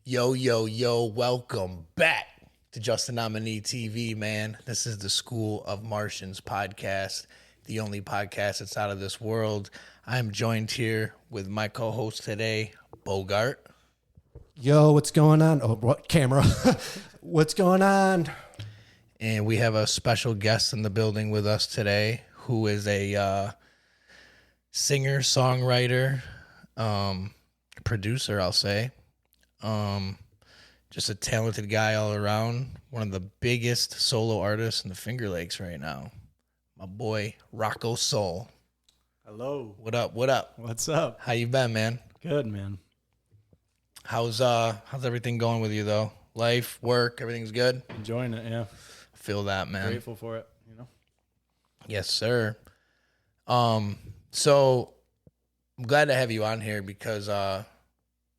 Yo, yo, yo, welcome back to Just a Nominee TV, man. This is the School of Martians podcast, the only podcast that's out of this world. I'm joined here with my co-host today, Bogart. Yo, what's going on? Oh, what camera? What's going on? And we have a special guest in the building with us today who is a singer, songwriter, producer, I'll say. Just a talented guy all around. One of the biggest solo artists in the Finger Lakes right now. My boy, Rocco Sole. Hello. What up? What up? What's up? How you been, man? Good, man. How's everything going with you though? Life, work, everything's good? Enjoying it, yeah. I feel that, man. Grateful for it, you know. Yes, sir. So I'm glad to have you on here because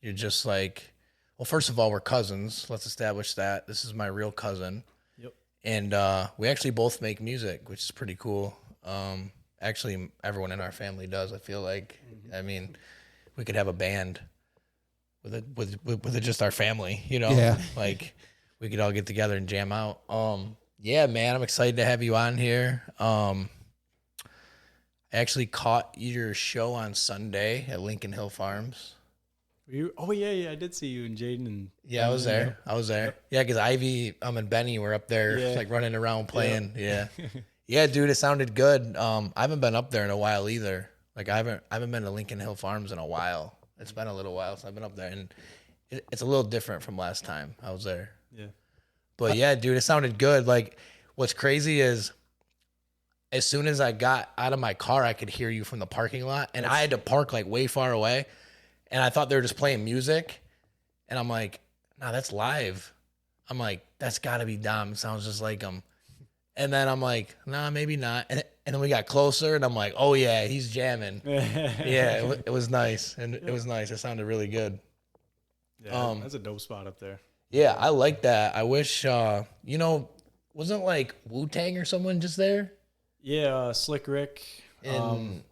you're just like, well, first of all, we're cousins. Let's establish that. This is my real cousin. Yep. And we actually both make music, which is pretty cool. Actually, everyone in our family does, I feel like. I mean, we could have a band with just our family, you know? Yeah. Like, we could all get together and jam out. Yeah, man, I'm excited to have you on here. I actually caught your show on Sunday at Lincoln Hill Farms. Oh, yeah, I did see you and Jaden. And Yeah, I was there. Yeah, because Ivy and Benny were up there, like running around playing. Yeah. Yeah, dude, it sounded good. I haven't been up there in a while either. Like, I haven't been to Lincoln Hill Farms in a while. It's been a little while since I've been up there, and it's a little different from last time I was there. Yeah. But yeah, dude, it sounded good. Like, what's crazy is as soon as I got out of my car, I could hear you from the parking lot, and I had to park like way far away, and I thought they were just playing music, and I'm like, nah, that's live. I'm like, that's got to be Dom. It sounds just like him. And then I'm like, nah, maybe not. And then we got closer, and I'm like, oh yeah, he's jamming. Yeah, it was nice, and it was nice. It sounded really good. Yeah, that's a dope spot up there. Yeah, I like that. I wish, wasn't like Wu-Tang or someone just there? Yeah, Slick Rick. And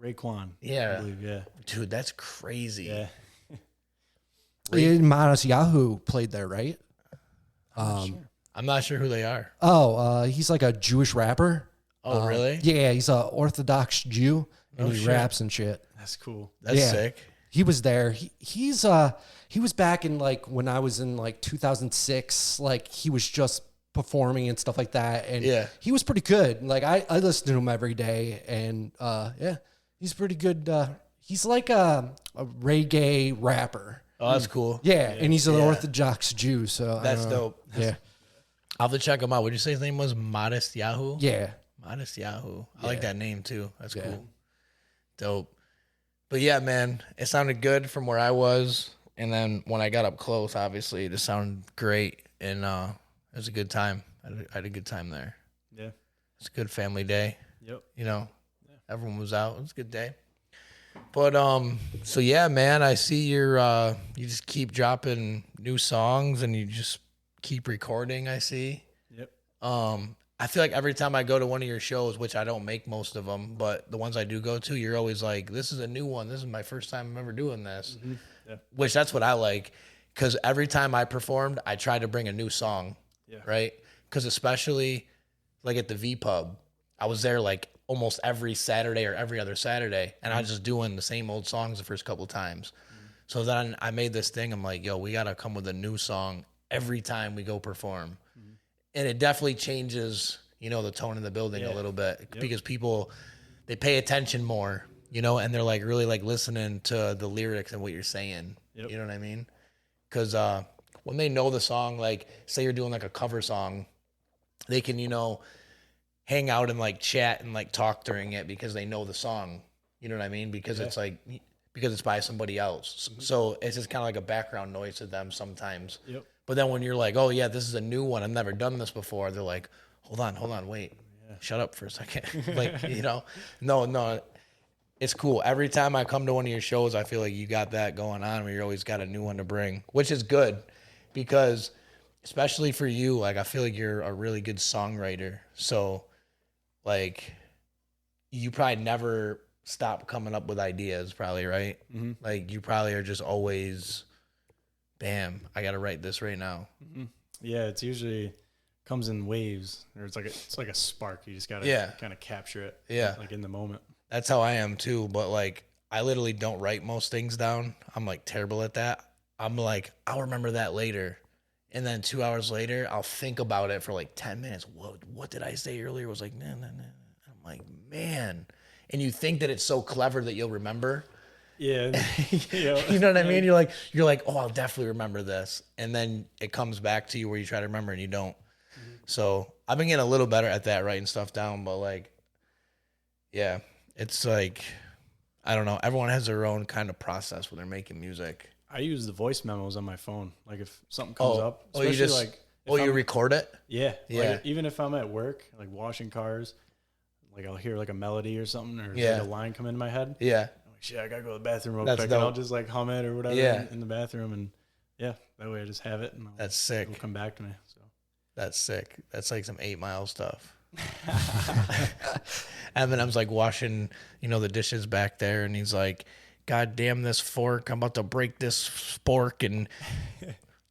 Raekwon. Yeah. I believe, yeah. Dude, that's crazy. Yeah. Modest Yahoo played there, right? I'm not sure who they are. He's like a Jewish rapper. Oh, really? Yeah, he's a Orthodox Jew, and Oh, he shit. raps and shit. That's cool. That's Yeah. sick. He was there. He was back in like when I was in like 2006. Like he was just performing and stuff like that, and Yeah. he was pretty good. Like I listen to him every day, and yeah, he's pretty good. He's like a reggae rapper. Oh, that's cool. Yeah, and he's an Yeah. Orthodox Jew, so That's dope. Yeah, I'll have to check him out. Would you say his name was Modest Yahoo? yeah. Modest Yahoo. I like that name too. That's Yeah. cool. Dope. But yeah, man, it sounded good from where I was. And then when I got up close, obviously, it just sounded great. And it was a good time. I had a good time there. Yeah. It's a good family day. Yep. You know, everyone was out. It was a good day. But so yeah, man, I see you just keep dropping new songs and you just keep recording. I see. Yep. I feel like every time I go to one of your shows, which I don't make most of them, but the ones I do go to, you're always like, "This is a new one. This is my first time I'm ever doing this," Yeah. which that's what I like. Because every time I performed, I tried to bring a new song. Yeah. Right. Because especially like at the V Pub, I was there like almost every Saturday or every other Saturday, and I was just doing the same old songs the first couple of times. So then I made this thing. I'm like, yo, we got to come with a new song every time we go perform. And it definitely changes, the tone in the building a little bit because people, they pay attention more, and they're like really like listening to the lyrics and what you're saying. Yep. You know what I mean? Because when they know the song, like say you're doing like a cover song, they can, hang out and like chat and like talk during it because they know the song. You know what I mean? Because it's like, because it's by somebody else. So it's just kind of like a background noise to them sometimes. Yep. But then when you're like, oh yeah, this is a new one, I've never done this before, they're like, hold on, wait, shut up for a second. Like, no, it's cool. Every time I come to one of your shows, I feel like you got that going on where you always got a new one to bring, which is good because especially for you, like I feel like you're a really good songwriter. So like you probably never stop coming up with ideas probably, right? Like you probably are just always bam, I got to write this right now. Mm-hmm. Yeah, it's usually comes in waves, or it's like a spark. You just gotta kind of capture it. Yeah, like in the moment. That's how I am too. But like, I literally don't write most things down. I'm like terrible at that. I'm like, I'll remember that later. And then 2 hours later, I'll think about it for like 10 minutes. What did I say earlier? It was like, nah. I'm like, man. And you think that it's so clever that you'll remember. Yeah. You know what I mean? You're like, oh, I'll definitely remember this. And then it comes back to you where you try to remember and you don't. Mm-hmm. So I've been getting a little better at that, writing stuff down. But like, yeah, it's like, I don't know. Everyone has their own kind of process when they're making music. I use the voice memos on my phone. Like if something comes up, you just you record it? Yeah. Like even if I'm at work, like washing cars, like I'll hear like a melody or something, or like a line come into my head. Yeah. I'm like, shit, I gotta go to the bathroom real quick, and I'll just like hum it or whatever in the bathroom, and that way I just have it. And that's sick. It'll come back to me. So that's sick. That's like some 8 Mile stuff. Eminem's like washing, the dishes back there, and he's like, God damn this fork, I'm about to break this fork and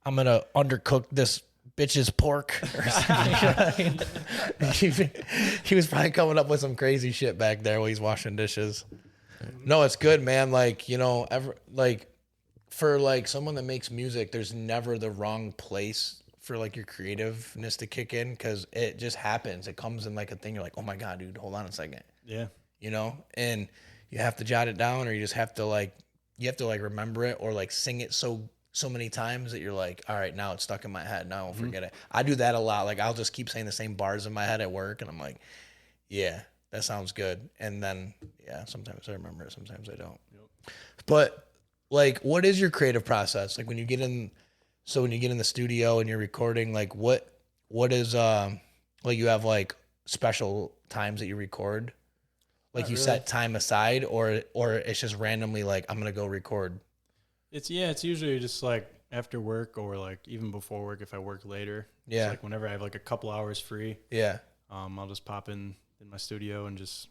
I'm gonna undercook this bitch's pork or something. You know what I mean? He was probably coming up with some crazy shit back there while he's washing dishes. No, it's good, man. Like, for like someone that makes music, there's never the wrong place for like your creativeness to kick in, because it just happens. It comes in like a thing. You're like, oh my God, dude, hold on a second. Yeah. And you have to jot it down, or you just have to remember it, or like sing it so many times that you're like, all right, now it's stuck in my head. Now I won't forget it. I do that a lot. Like I'll just keep saying the same bars in my head at work, and I'm like, yeah, that sounds good. And then sometimes I remember it, sometimes I don't. Yep. But like, what is your creative process? Like when you get in the studio and you're recording, like what is like, you have like special times that you record? Like you set time aside, or it's just randomly like, I'm gonna go record? It's usually just like after work, or like even before work if I work later. Yeah. It's like whenever I have like a couple hours free. Yeah. I'll just pop in my studio and just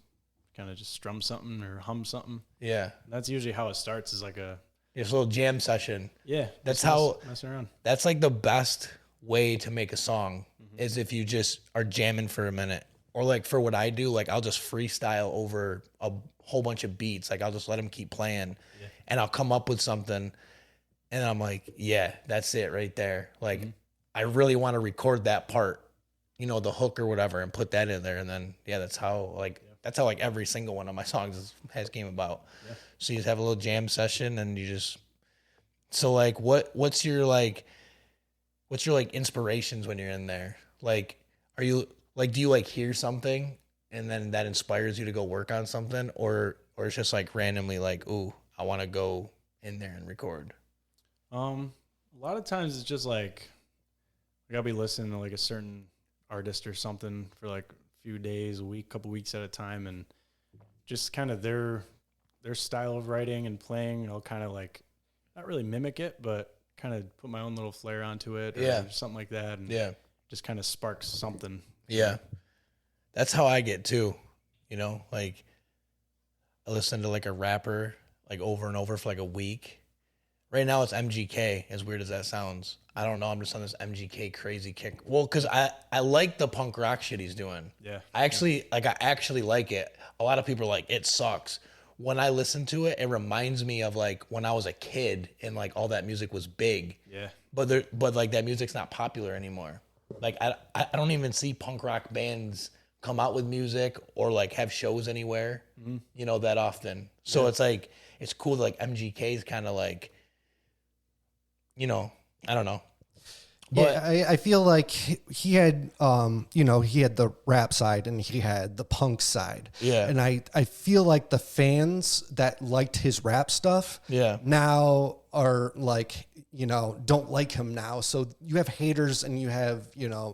kind of just strum something or hum something. Yeah. That's usually how it starts, is like a little jam session. Yeah. That's messing around. That's like the best way to make a song, is if you just are jamming for a minute. Or like for what I do, like I'll just freestyle over a whole bunch of beats. Like I'll just let them keep playing, and I'll come up with something, and I'm like, yeah, that's it right there. Like I really want to record that part, the hook or whatever, and put that in there. And then that's how like every single one of my songs came about. Yeah. So you just have a little jam session, and so like what's your inspirations when you're in there? Like, are you like, do you like hear something and then that inspires you to go work on something, or it's just like randomly like, ooh, I want to go in there and record? A lot of times it's just like I'll be listening to like a certain artist or something for like a few days, a week, couple weeks at a time, and just kind of their style of writing and playing. I'll kind of like not really mimic it, but kind of put my own little flair onto it, or something like that, and just kind of sparks something. Yeah. That's how I get too. Like I listen to like a rapper like over and over for like a week. Right now it's MGK, as weird as that sounds. I don't know. I'm just on this MGK crazy kick. Well, because I like the punk rock shit he's doing. Yeah. I actually like it. A lot of people are like, it sucks. When I listen to it, it reminds me of like when I was a kid and like all that music was big. Yeah. But like that music's not popular anymore. Like I don't even see punk rock bands come out with music or like have shows anywhere, that often. So it's like, it's cool that like MGK is kind of like, I don't know. But I feel like he had, he had the rap side and he had the punk side. Yeah. And I feel like the fans that liked his rap stuff now are like, don't like him now. So you have haters and you have,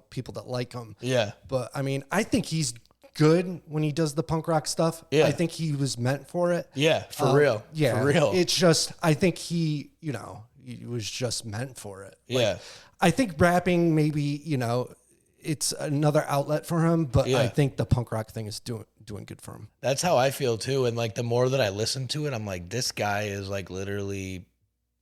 people that like him. Yeah. But I mean, I think he's good when he does the punk rock stuff. Yeah. I think he was meant for it. Yeah, for real. Yeah. For real. It's just, I think he was just meant for it. Yeah. I think rapping maybe, it's another outlet for him, but I think the punk rock thing is doing good for him. That's how I feel too. And like the more that I listen to it, I'm like, this guy is like literally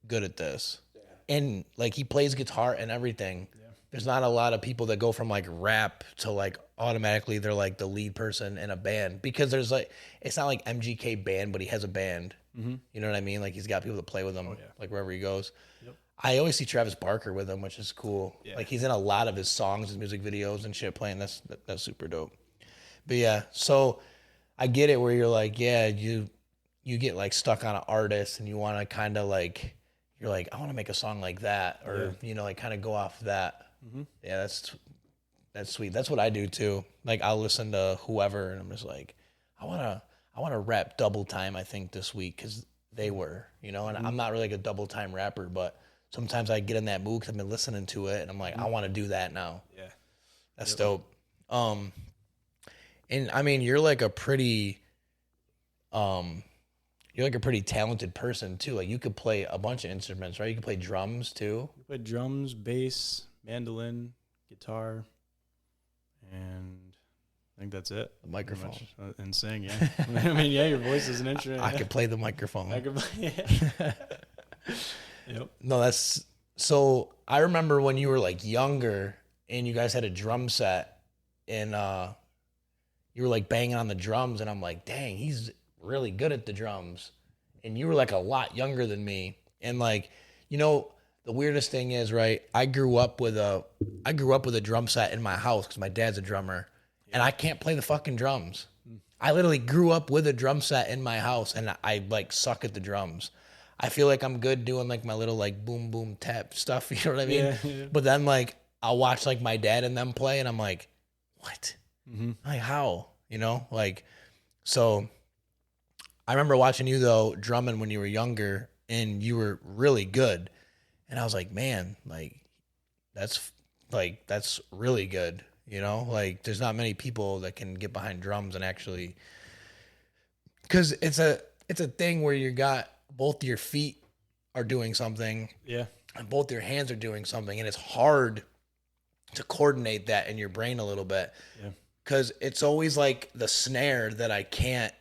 good at this. Yeah. and like he plays guitar and everything. Yeah. There's not a lot of people that go from like rap to like automatically they're like the lead person in a band, because there's like, it's not like MGK band, but he has a band. Mm-hmm. You know what I mean? Like he's got people to play with him, like wherever he goes. Yep. I always see Travis Barker with him, which is cool. Yeah. Like he's in a lot of his songs, his music videos and shit playing. That's super dope. But yeah, so I get it where you're like, yeah, you get like stuck on an artist and you want to kind of like, you're like, I want to make a song like that, or you know, like kind of go off that. Mm-hmm. Yeah, that's sweet. That's what I do too. Like I'll listen to whoever and I'm just like, I want to rap Double Time, I think, this week, because they were, you know, and I'm not really like a double time rapper, but sometimes I get in that mood because I've been listening to it and I'm like, I want to do that now. Yeah. That's dope. And I mean, you're like a pretty talented person too. Like you could play a bunch of instruments, right? You could play drums too. I play drums, bass, mandolin, guitar, and I think that's it. The microphone. And sing, yeah. I mean, yeah, your voice is an instrument. I could play the microphone. I could play, Yep. No, that's, so I remember when you were like younger and you guys had a drum set and you were like banging on the drums and I'm like, dang, he's really good at the drums. And you were like a lot younger than me. And like, you know, the weirdest thing is, right, I grew up with a drum set in my house because my dad's a drummer. And I can't play the fucking drums. I literally grew up with a drum set in my house and I like suck at the drums. I feel like I'm good doing like my little like boom, boom, tap stuff. You know what I mean? Yeah. But then like I'll watch like my dad and them play and I'm like, what? Mm-hmm. Like how? You know? Like, so I remember watching you though drumming when you were younger and you were really good. And I was like, man, like that's really good. You know, like there's not many people that can get behind drums and actually, because it's a thing where you got both your feet are doing something, and both your hands are doing something, and it's hard to coordinate that in your brain a little bit, because it's always like the snare that I can't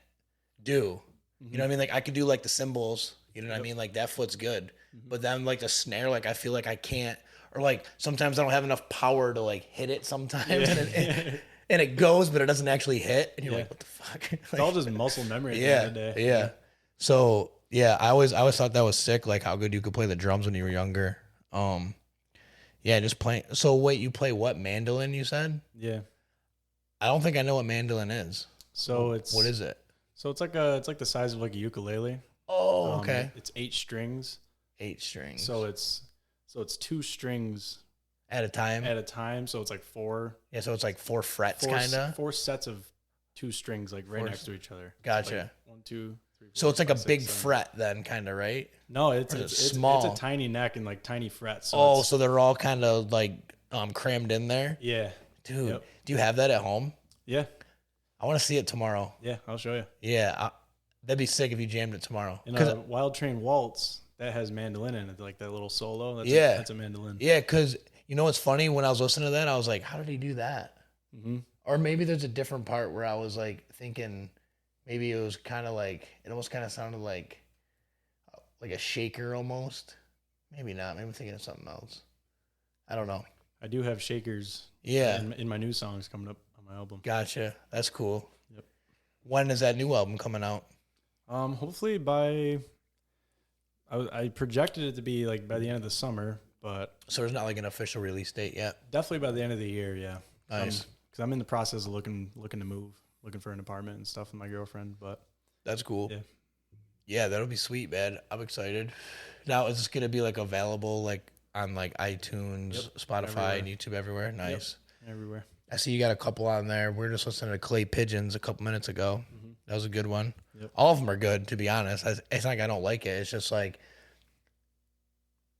do. You know what I mean? Like I could do like the cymbals, you know what I mean? Like that foot's good, but then like the snare, like I feel like I can't. Or like sometimes I don't have enough power to like hit it sometimes, and it goes, but it doesn't actually hit, and you're like, what the fuck? Like, it's all just muscle memory at the end of the day. Yeah. So yeah, I always thought that was sick, like how good you could play the drums when you were younger. Just playing. So wait, you play what, mandolin? You said? Yeah. I don't think I know what mandolin is. So what is it? So it's like the size of like a ukulele. Oh, okay. It's 8 strings. 8 strings. So it's 2 strings at a time. So it's like 4. Yeah. So it's like 4 frets, kind of 4 sets of 2 strings, like right next to each other. Gotcha. Like 1, 2, 3, 4, so it's like 5, a big 6, 7. fret then, kind of, right? No, it's small. It's a tiny neck and like tiny frets. So so they're all kind of like crammed in there. Yeah. Dude, yep. Do you have that at home? Yeah. I want to see it tomorrow. Yeah, I'll show you. Yeah, that'd be sick if you jammed it tomorrow. And Wild Train Waltz, that has mandolin in it, like that little solo. That's a mandolin. Yeah, because you know what's funny? When I was listening to that, I was like, how did he do that? Mm-hmm. Or maybe there's a different part where I was like thinking maybe it was kind of like, it almost kind of sounded like a shaker almost. Maybe not. Maybe I'm thinking of something else. I don't know. I do have shakers. Yeah. In my new songs coming up on my album. Gotcha. That's cool. Yep. When is that new album coming out? Hopefully by, I projected it to be like by the end of the summer, but. So there's not like an official release date yet? Definitely by the end of the year, yeah. Nice. Because I'm in the process of looking to move, looking for an apartment and stuff with my girlfriend, but. That's cool. Yeah. Yeah, that'll be sweet, man. I'm excited. Now, is this going to be like available like on like iTunes, Spotify, everywhere. And YouTube everywhere? Nice. Yep. Everywhere. I see you got a couple on there. We were just listening to Clay Pigeons a couple minutes ago. Mm-hmm. That was a good one. Yep. All of them are good, to be honest. It's not like I don't like it. It's just like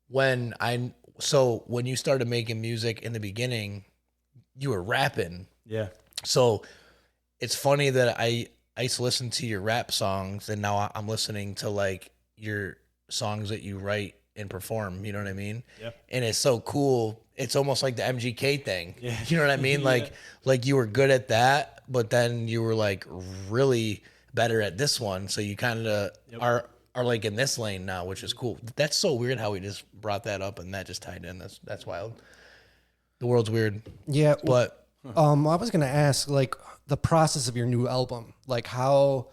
when you started making music in the beginning, you were rapping. Yeah. So it's funny that I used to listen to your rap songs, and now I'm listening to like your songs that you write and perform. You know what I mean? Yeah. And it's so cool. It's almost like the MGK thing. Yeah. You know what I mean? Like you were good at that, but then you were like really better at this one. So you kind of are are like in this lane now, which is cool. That's so weird how we just brought that up and that just tied in. That's wild. The world's weird. Yeah, but I was gonna ask like the process of your new album, like how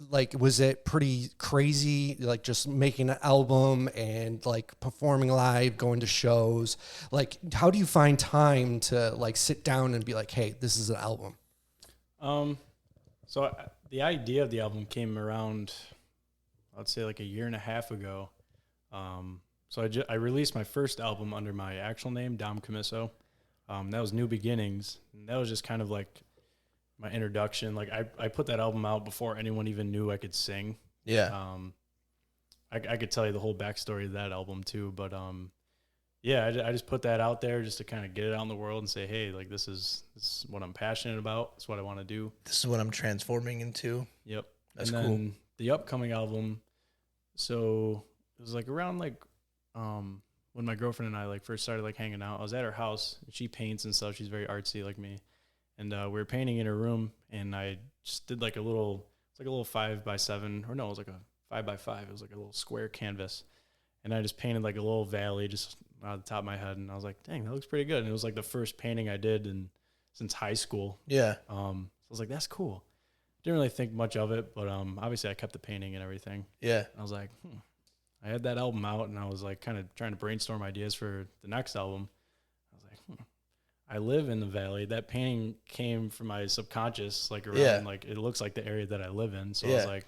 like was it pretty crazy, like just making an album and like performing live, going to shows? Like how do you find time to like sit down and be like, hey, this is an album? So the idea of the album came around, I'd say like a year and a half ago. So I released my first album under my actual name, Dom Camiso. That was New Beginnings, and that was just kind of like my introduction. Like I put that album out before anyone even knew I could sing. Yeah. I could tell you the whole backstory of that album too, but yeah, I just put that out there just to kind of get it out in the world and say, hey, like this is what I'm passionate about. It's what I want to do. This is what I'm transforming into. Yep. That's and cool. Then the upcoming album, so it was like around like when my girlfriend and I like first started like hanging out. I was at her house and she paints and stuff. She's very artsy like me. And we were painting in her room, and I just did like a little 5x7, or no, it was like a 5x5. It was like a little square canvas. And I just painted like a little valley just out of the top of my head. And I was like, dang, that looks pretty good. And it was like the first painting I did since high school. Yeah. So I was like, that's cool. Didn't really think much of it, but obviously I kept the painting and everything. Yeah. And I was like, I had that album out, and I was like kind of trying to brainstorm ideas for the next album. I was like, I live in the valley. That painting came from my subconscious, like around, like it looks like the area that I live in. So I was like,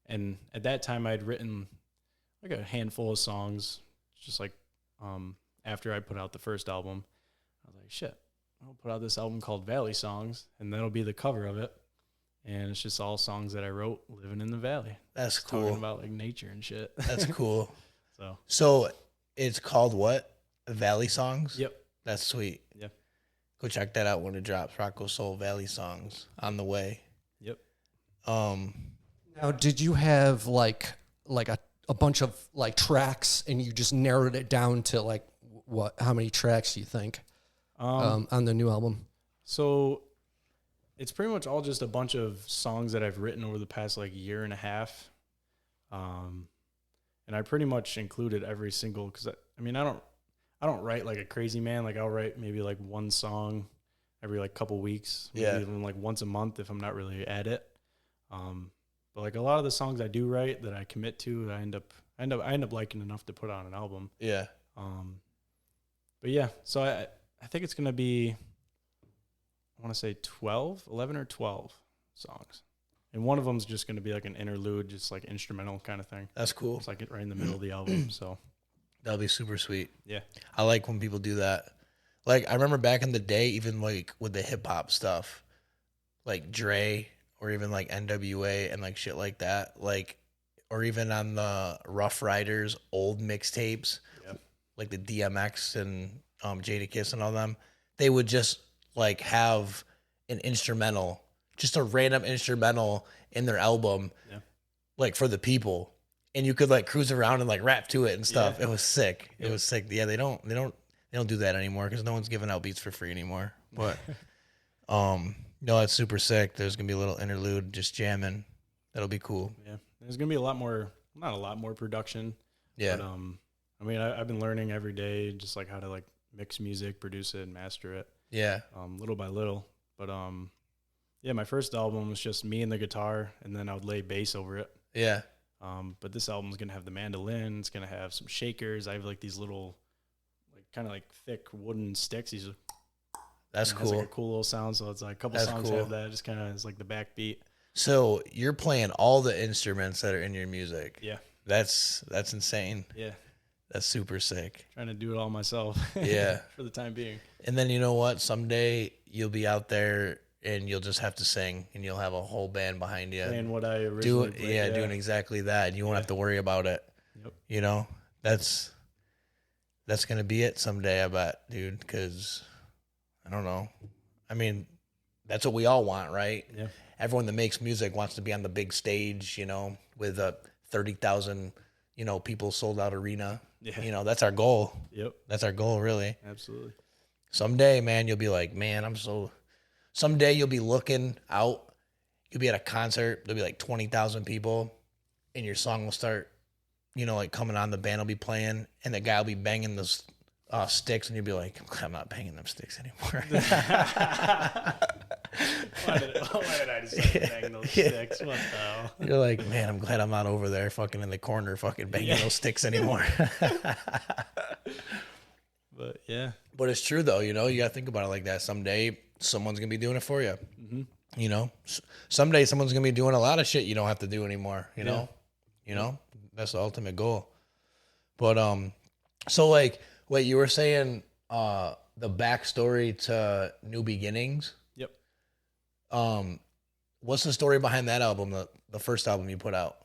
and at that time I'd written like a handful of songs, just like after I put out the first album. I was like, shit, I'll put out this album called Valley Songs, and that'll be the cover of it. And it's just all songs that I wrote living in the valley. That's just cool. Talking about like nature and shit. That's cool. So it's called what? Valley Songs? Yep. That's sweet. Yep. Go check that out when it drops. Rocco Sole Valley Songs on the way. Yep. Now, did you have like a bunch of like tracks and you just narrowed it down to like what? How many tracks do you think on the new album? So it's pretty much all just a bunch of songs that I've written over the past like year and a half. And I pretty much included every single, because I mean, I don't write like a crazy man. Like I'll write maybe like one song every like couple weeks, maybe even like once a month if I'm not really at it. But like a lot of the songs I do write that I commit to, I end up liking enough to put on an album. Yeah. But yeah, so I think it's gonna be, I want to say 11 or 12 songs. And one of them is just going to be like an interlude, just like instrumental kind of thing. That's cool. It's like right in the middle of the album. So that'll be super sweet. Yeah. I like when people do that. Like I remember back in the day, even like with the hip hop stuff, like Dre or even like NWA and like shit like that, like, or even on the Rough Riders old mixtapes, like the DMX and Jadakiss and all them, they would just like have an instrumental, just a random instrumental in their album, like for the people, and you could like cruise around and like rap to it and stuff. It was sick. It was sick. Yeah, they don't do that anymore because no one's giving out beats for free anymore. But no, it's super sick. There's gonna be a little interlude, just jamming. That'll be cool. Yeah, there's gonna be not a lot more production. Yeah. But I mean, I've been learning every day just like how to like mix music, produce it, and master it. Yeah. Little by little. But yeah, my first album was just me and the guitar, and then I would lay bass over it. Yeah. But this album's gonna have the mandolin. It's gonna have some shakers. I have like these little, like kind of like thick wooden sticks. These. That's cool. Like a cool little sound. So it's like a couple songs have that. Just kind of is like the backbeat. So you're playing all the instruments that are in your music. Yeah. That's insane. Yeah. That's super sick. Trying to do it all myself. Yeah. For the time being. And then you know what? Someday you'll be out there and you'll just have to sing and you'll have a whole band behind you. Playing what I originally played. Doing exactly that. And you won't have to worry about it. Yep. You know? That's going to be it someday, I bet, dude, because I don't know. I mean, that's what we all want, right? Yeah. Everyone that makes music wants to be on the big stage, you know, with a 30,000, you know, people sold out arena. Yeah. You know, that's our goal. Yep. That's our goal, really. Absolutely. Someday, man, you'll be like, man, someday you'll be looking out. You'll be at a concert. There'll be like 20,000 people. and your song will start, you know, like coming on, the band will be playing, and the guy will be banging those sticks, and you'll be like, I'm not banging them sticks anymore. Why did I decide to bang those sticks? What the hell? You're like, man, I'm glad I'm not over there fucking in the corner fucking banging those sticks anymore. But yeah. But it's true though, you know, you gotta think about it like that. Someday someone's gonna be doing it for you. Mm-hmm. You know, someday someone's gonna be doing a lot of shit you don't have to do anymore. You know, that's the ultimate goal. But so like, wait, you were saying the backstory to New Beginnings. Yep. What's the story behind that album? The first album you put out.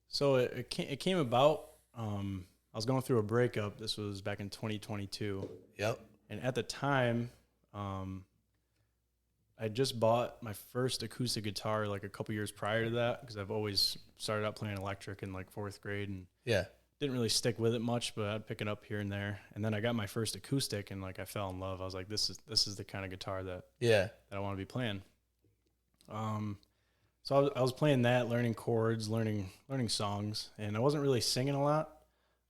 So it came about. I was going through a breakup. This was back in 2022. Yep. And at the time, I just bought my first acoustic guitar like a couple years prior to that, because I've always started out playing electric in like 4th grade and didn't really stick with it much, but I'd pick it up here and there. And then I got my first acoustic and like I fell in love. I was like, this is the kind of guitar that I want to be playing. So I was playing that, learning chords, learning songs, and I wasn't really singing a lot.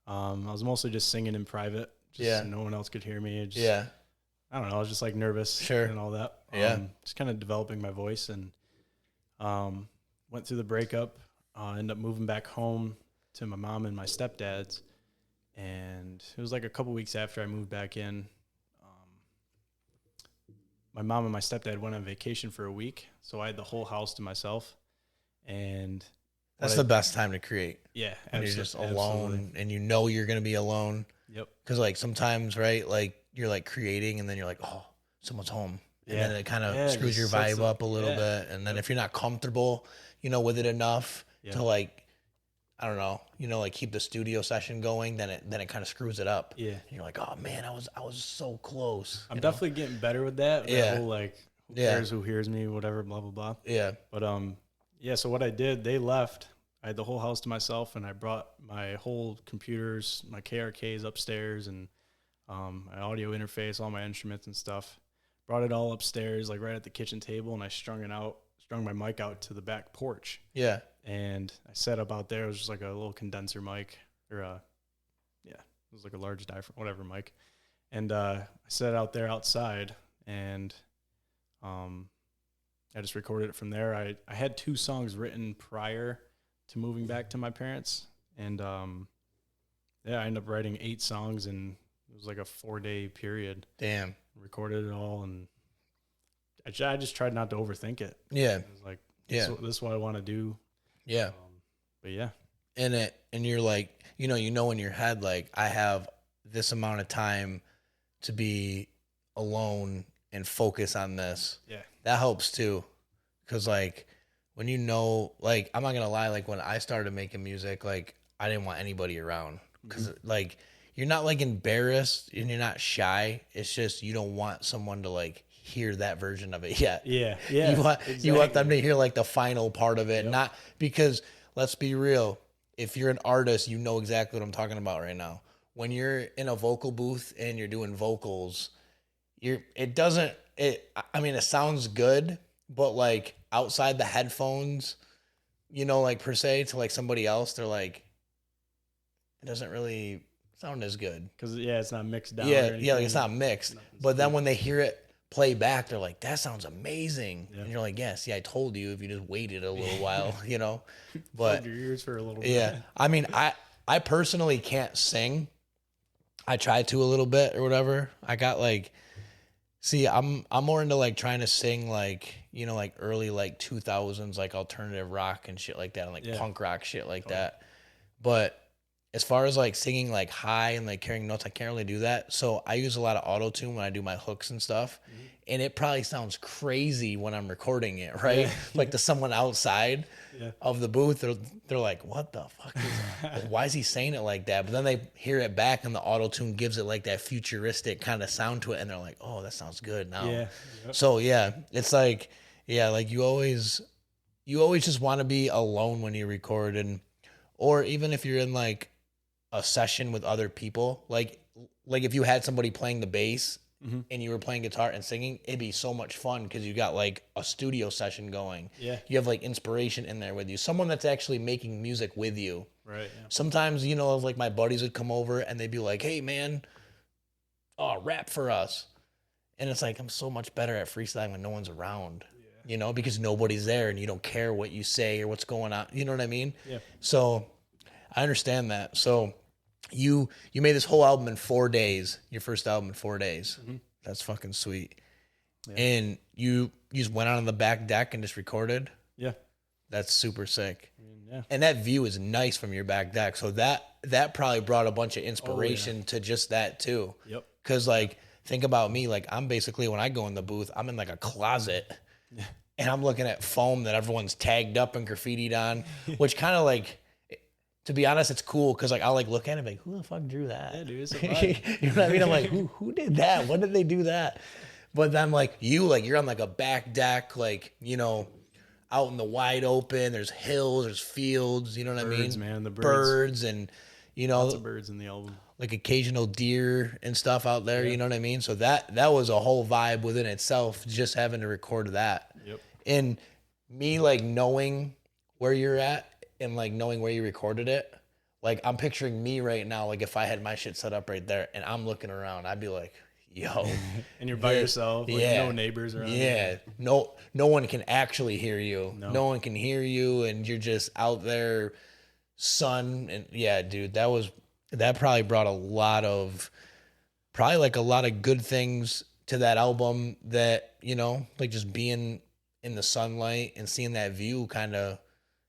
I was mostly just singing in private, so no one else could hear me. I don't know, I was just like nervous and all that. Just kind of developing my voice, and went through the breakup, ended up moving back home to my mom and my stepdad's, and it was like a couple weeks after I moved back in. My mom and my stepdad went on vacation for a week, so I had the whole house to myself, and that's the best time to create. Yeah, when you're just alone, and you know you're gonna be alone. Yep. Because like sometimes, right, like you're like creating, and then you're like, oh, someone's home, and then it kind of screws your vibe up a little bit. And then if you're not comfortable, you know, with it enough to like, I don't know, you know, like keep the studio session going, then it kind of screws it up. Yeah. And you're like, oh man, I was so close. I'm definitely getting better with that. That whole like, who cares who hears me, whatever, blah blah blah. Yeah. But so what I did, they left. I had the whole house to myself, and I brought my whole computers, my KRKs upstairs, and my audio interface, all my instruments and stuff. Brought it all upstairs, like right at the kitchen table, and I strung my mic out to the back porch. Yeah. And I set up out there. It was just like a little condenser mic, or it was like a large diaphragm, whatever mic. And I set it out there outside, and I just recorded it from there. I had 2 songs written prior to moving back to my parents, and I ended up writing 8 songs, and it was like a 4-day period. Damn. Recorded it all, and I just tried not to overthink it. Yeah. It was like, this is what I want to do. Yeah. But yeah. And you're like, you know in your head, like, I have this amount of time to be alone and focus on this. Yeah. That helps too. Cause like when like, I'm not gonna lie, like when I started making music, like I didn't want anybody around. Cause like, you're not like embarrassed and you're not shy. It's just, you don't want someone to like hear that version of it yet. Yeah. Yeah. You want them to hear like the final part of it. Yep. Not because, let's be real, if you're an artist, you know exactly what I'm talking about right now. When you're in a vocal booth and you're doing vocals, it sounds good, but like outside the headphones, like per se to like somebody else, they're like, it doesn't really sound as good. Cause it's not mixed down. Yeah. Like it's not mixed, but then when they hear it play back, they're like, that sounds amazing. Yeah. And you're like, yeah, see, I told you if you just waited a little while, but your ears for a little bit. Yeah. I mean, I personally can't sing. I tried to a little bit or whatever. I got like, I'm more into like trying to sing like, like early like 2000s, like alternative rock and shit like that, and like punk rock shit like that. But as far as like singing like high and like carrying notes, I can't really do that. So I use a lot of auto-tune when I do my hooks and stuff. Mm-hmm. And it probably sounds crazy when I'm recording it, right? Yeah. Like to someone outside of the booth, they're like, what the fuck is that? Why is he saying it like that? But then they hear it back and the auto-tune gives it like that futuristic kind of sound to it. And they're like, oh, that sounds good now. Yeah. Yep. So it's like, like you always just want to be alone when you record, or even if you're in like a session with other people, like if you had somebody playing the bass and you were playing guitar and singing, it'd be so much fun because you got like a studio session going. Yeah. You have like inspiration in there with you. Someone that's actually making music with you. Right. Yeah. Sometimes, you know, like my buddies would come over and they'd be like, hey, man, rap for us. And it's like, I'm so much better at freestyling when no one's around, you know, because nobody's there and you don't care what you say or what's going on. You know what I mean? Yeah. So I understand that. So you made this whole album in 4 days, your first album in 4 days. That's fucking sweet. Yeah. And you just went out on the back deck and just recorded? Yeah. That's super sick. Yeah. And that view is nice from your back deck. So that probably brought a bunch of inspiration to just that too. Yep. Cause like, think about me, like I'm basically, when I go in the booth, I'm in like a closet and I'm looking at foam that everyone's tagged up and graffitied on, which kind of like, to be honest, it's cool. Cause like, I'll like look at it and be like, who the fuck drew that? Yeah, dude, it's a vibe. You know what I mean? I'm like, who did that? When did they do that? But then like you're on like a back deck, like, you know, out in the wide open, there's hills, there's fields, you know what I mean? Birds, man, the birds and, you know, lots of birds in the album. Like occasional deer and stuff out there, you know what I mean? So that was a whole vibe within itself, just having to record that. Yep. And me like knowing where you're at and like knowing where you recorded it, like I'm picturing me right now, like if I had my shit set up right there and I'm looking around, I'd be like, yo. And you're by yourself, like no neighbors around. Yeah. No one can actually hear you. No one can hear you and you're just out there, sun. And yeah, dude, that probably brought a lot of good things to that album that, you know, like just being in the sunlight and seeing that view kind of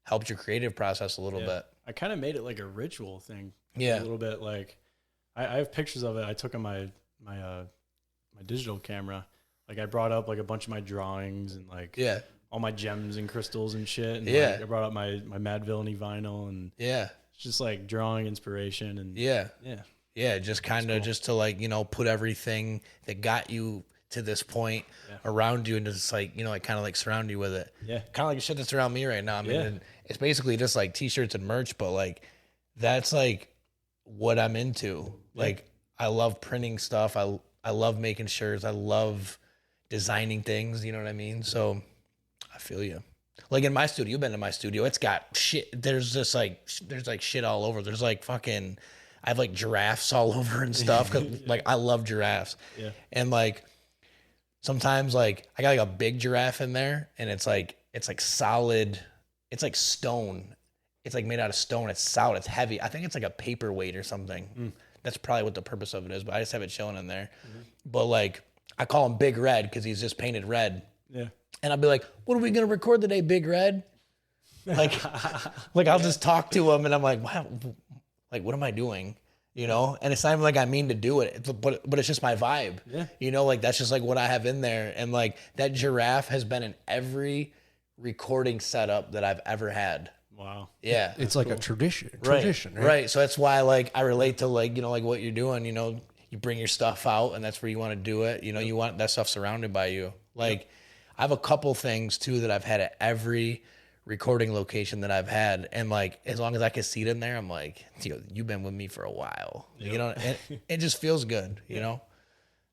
helped your creative process a little bit. I kind of made it like a ritual thing. Yeah. A little bit like I have pictures of it. I took on my digital camera. Like I brought up like a bunch of my drawings and like all my gems and crystals and shit. And like, I brought up my Mad Villainy vinyl and it's just like drawing inspiration and just kind of cool. Just to like, you know, put everything that got you to this point around you and just like, you know, like kind of like surround you with it. Yeah. Kind of like the shit that's around me right now. I mean, it's basically just like t-shirts and merch, but like that's like what I'm into. Like I love printing stuff. I love making shirts. I love designing things. You know what I mean? So I feel you. Like in my studio, you've been in my studio. It's got shit. There's just like, shit all over. There's like fucking, I have like giraffes all over and stuff. Cause like I love giraffes. Yeah. And like sometimes like I got like a big giraffe in there and it's like solid. It's like stone. It's like made out of stone. It's solid. It's heavy. I think it's like a paperweight or something. That's probably what the purpose of it is, but I just have it showing in there. But like, I call him Big Red because he's just painted red. Yeah. And I'll be like, what are we going to record today, Big Red? Like I'll just talk to him and I'm like, wow, like, what am I doing? You know? And it's not even like I mean to do it, but it's just my vibe. Yeah. You know, like that's just like what I have in there. And like that giraffe has been in every recording setup that I've ever had. Wow. Yeah. It's like cool. A tradition. Right. Right. So that's why like I relate to like, you know, like what you're doing, you know, you bring your stuff out and that's where you want to do it. You know, you want that stuff surrounded by you. Like I have a couple things too that I've had at every recording location that I've had. And like, as long as I can see it in there, I'm like, you've been with me for a while, you know, and it just feels good. You know,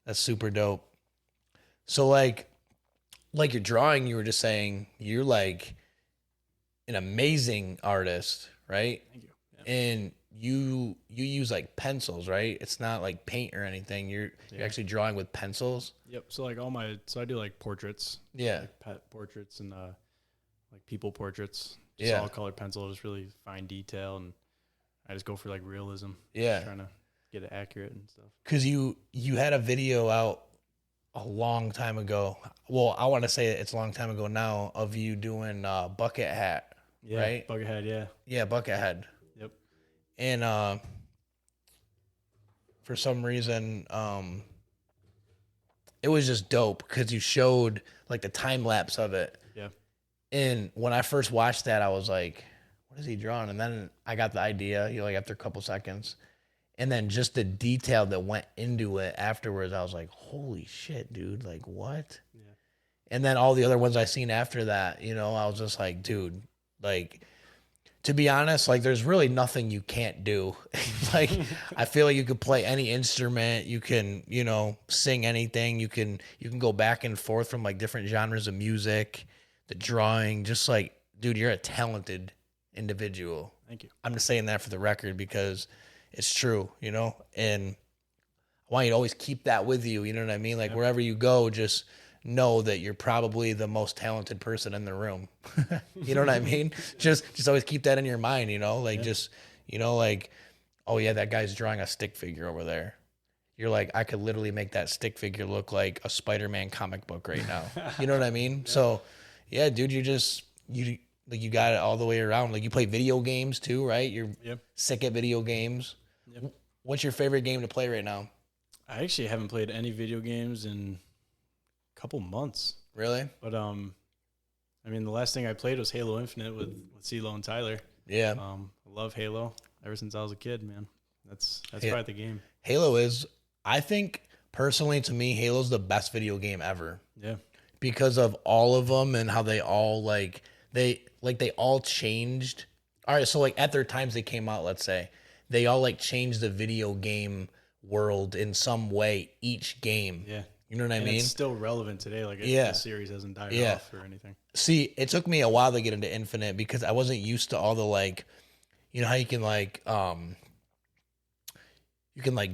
that's super dope. So like your drawing, you were just saying you're like an amazing artist, right? Thank you. Yeah. And you use like pencils, right? It's not like paint or anything. You're actually drawing with pencils. Yep. So like I do like portraits. Yeah. Like pet portraits and like people portraits. Just all colored pencil, just really fine detail, and I just go for like realism. Yeah. Just trying to get it accurate and stuff. Cause you had a video out a long time ago. Well, I want to say it's a long time ago now of you doing bucket hat. Yeah, right? Bucket head, yeah. Yeah, bucket head. Yep. And for some reason, it was just dope because you showed like the time lapse of it. Yeah. And when I first watched that, I was like, what is he drawing? And then I got the idea, you know, like after a couple seconds. And then just the detail that went into it afterwards, I was like, holy shit, dude, like what? Yeah. And then all the other ones I seen after that, you know, I was just like, dude, like to be honest, like there's really nothing you can't do. Like I feel like you could play any instrument, you can, you know, sing anything, you can go back and forth from like different genres of music, the drawing, just like, dude, you're a talented individual. Thank you. I'm just saying that for the record because it's true, you know, and I want you to always keep that with you. You know what I mean? Like wherever you go, just know that you're probably the most talented person in the room. You know what I mean? Just always keep that in your mind, you know, like just, you know, like, oh yeah, that guy's drawing a stick figure over there. You're like, I could literally make that stick figure look like a Spider-Man comic book right now. You know what I mean? So yeah, dude, you got it all the way around. Like you play video games too, right? You're sick at video games. Yep. What's your favorite game to play right now? I actually haven't played any video games in a couple months. Really? But I mean, the last thing I played was Halo Infinite with CeeLo and Tyler. Yeah. I love Halo ever since I was a kid, man. That's probably the game. Halo is, I think personally to me, Halo's the best video game ever. Yeah. Because of all of them and how they all they all changed. All right, so like at their times they came out, let's say, they all like changed the video game world in some way each game. Yeah. You know what I mean? It's still relevant today. Like the series hasn't died off or anything. See, it took me a while to get into Infinite because I wasn't used to all the like, you know how you can like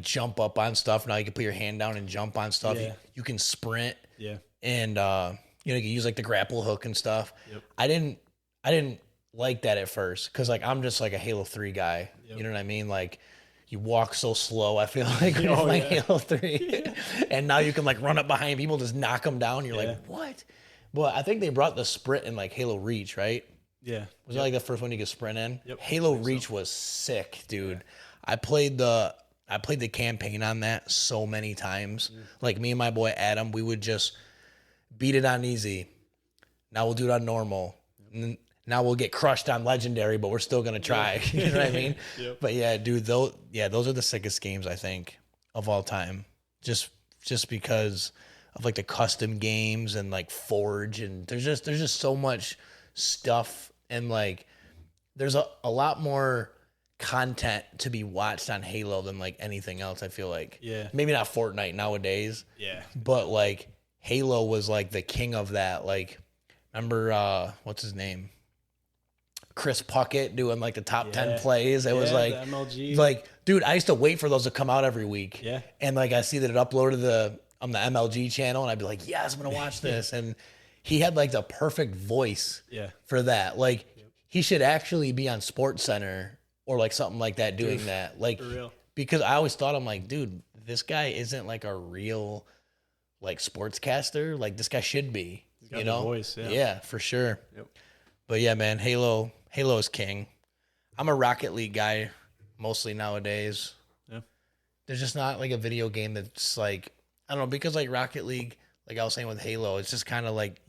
jump up on stuff. Now you can put your hand down and jump on stuff. Yeah. You can sprint. Yeah. And you know, you can use like the grapple hook and stuff. Yep. I didn't like that at first because like I'm just like a Halo 3 guy. Yep. You know what I mean? Like you walk so slow, I feel like when you're playing Halo 3. And now you can like run up behind people, just knock them down. You're like, what? But I think they brought the sprint in like Halo Reach, right? Yeah. Was that like the first one you could sprint in? Yep. Halo Reach was sick, dude. Yeah. I played the campaign on that so many times. Like me and my boy Adam, we would just beat it on easy. Now we'll do it on normal. Now we'll get crushed on legendary, but we're still gonna try. You know what I mean? Yep. But yeah, dude, those are the sickest games I think of all time. Just because of like the custom games and like Forge, and there's just so much stuff, and like there's a lot more content to be watched on Halo than like anything else. I feel like maybe not Fortnite nowadays. Yeah, but like Halo was like the king of that. Like remember what's his name? Chris Puckett doing like the top 10 plays. It was like MLG. Like, dude, I used to wait for those to come out every week. Yeah. And like I see that it uploaded on the MLG channel, and I'd be like, yes, I'm gonna watch this. And he had like the perfect voice for that. Like he should actually be on Sports Center or like something like that doing that. Like for real. Because I always thought, I'm like, dude, this guy isn't like a real like sportscaster. Like this guy should be. He's got the voice, yeah, for sure. Yep. But yeah, man, Halo is king. I'm a Rocket League guy mostly nowadays. Yeah. There's just not like a video game that's like, I don't know, because like Rocket League, like I was saying with Halo, it's just kind of like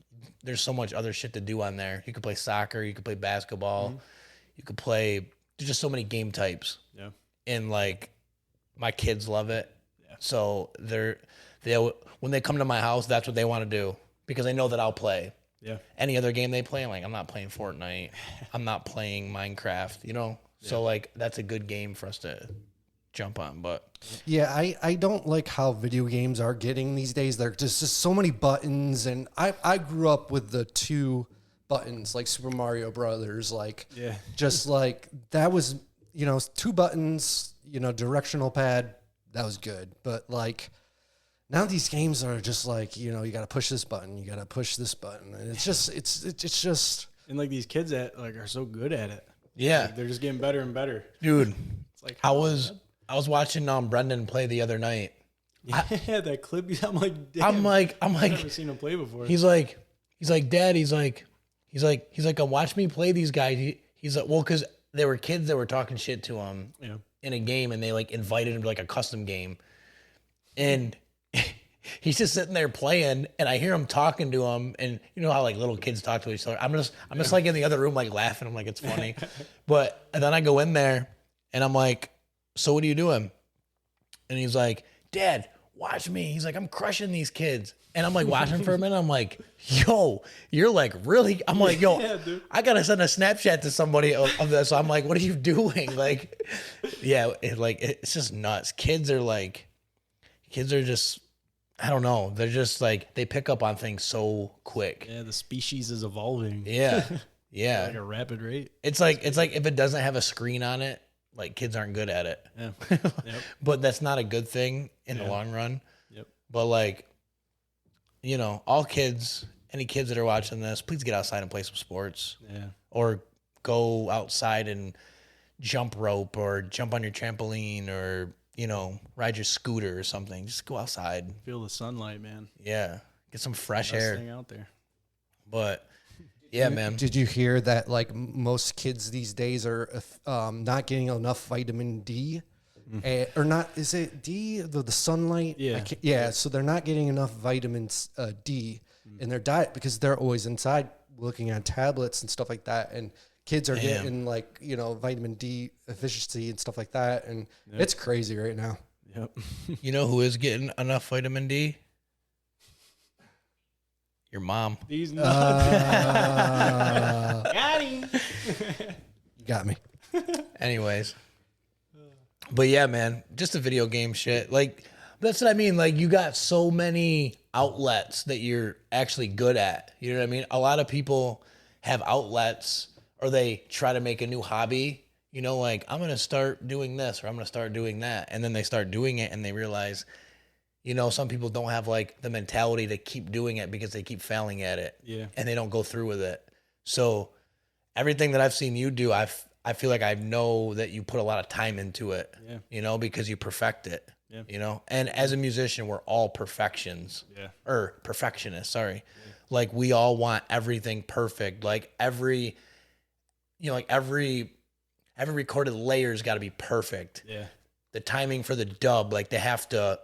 there's so much other shit to do on there. You could play soccer, you could play basketball, you could play, there's just so many game types. Yeah. And like my kids love it. Yeah. So when they come to my house, that's what they want to do because they know that I'll play. Yeah. Any other game they play, I'm like, I'm not playing Fortnite. I'm not playing Minecraft, you know? Yeah. So, like, that's a good game for us to jump on. But yeah, I don't like how video games are getting these days. They're just so many buttons. And I grew up with the 2 buttons, like Super Mario Brothers. Like, just like that was, 2 buttons, directional pad. That was good. But, like, now these games are just like, you got to push this button, you got to push this button, and it's just. And like these kids that like are so good at it. Yeah, like, they're just getting better and better, dude. It's like I was watching Brendan play the other night. Yeah, that clip. I'm like, damn, I'm like, I've never seen him play before. He's like, Dad. He's like, watch me play these guys. He's like, well, because there were kids that were talking shit to him in a game, and they like invited him to like a custom game, and. He's just sitting there playing, and I hear him talking to him, and you know how like little kids talk to each other. I'm just like in the other room like laughing. I'm like, it's funny, and then I go in there, and I'm like, so what are you doing? And he's like, Dad, watch me. He's like, I'm crushing these kids. And I'm like watching for a minute. I'm like, yo, you're like really, I'm like, yo, yeah, I got to send a Snapchat to somebody of this. So I'm like, what are you doing? Like, yeah, it's just nuts. Kids are just, I don't know. They're just like, they pick up on things so quick. Yeah, the species is evolving. Yeah. Yeah. Like a rapid rate. It's like if it doesn't have a screen on it, like kids aren't good at it. Yeah. Yep. But that's not a good thing in the long run. Yep. But like, you know, all kids, any kids that are watching this, please get outside and play some sports. Yeah. Or go outside and jump rope or jump on your trampoline or, you know, ride your scooter or something. Just go outside. Feel the sunlight, man. Yeah. Get some fresh Best air. thing out there. But yeah, man. Did you hear that like most kids these days are not getting enough vitamin D? Or not, is it D, the sunlight? Yeah. Yeah, so they're not getting enough vitamins D in their diet because they're always inside looking at tablets and stuff like that. And kids are getting like, you know, vitamin D deficiency and stuff like that. And it's crazy right now. Yep. You know who is getting enough vitamin D? Your mom. These nuts. Got him. You got me. Anyways. But yeah, man, just the video game shit. Like, that's what I mean. Like, you got so many outlets that you're actually good at. You know what I mean? A lot of people have outlets or they try to make a new hobby. You know, like, I'm going to start doing this or I'm going to start doing that. And then they start doing it and they realize, you know, some people don't have like the mentality to keep doing it because they keep failing at it. Yeah. And they don't go through with it. So everything that I've seen you do, I feel like I know that you put a lot of time into it, you know, because you perfect it, you know, and as a musician, we're all perfectionists, sorry. Yeah. Like we all want everything perfect. Like every recorded layer's got to be perfect. Yeah. The timing for the dub, like they have to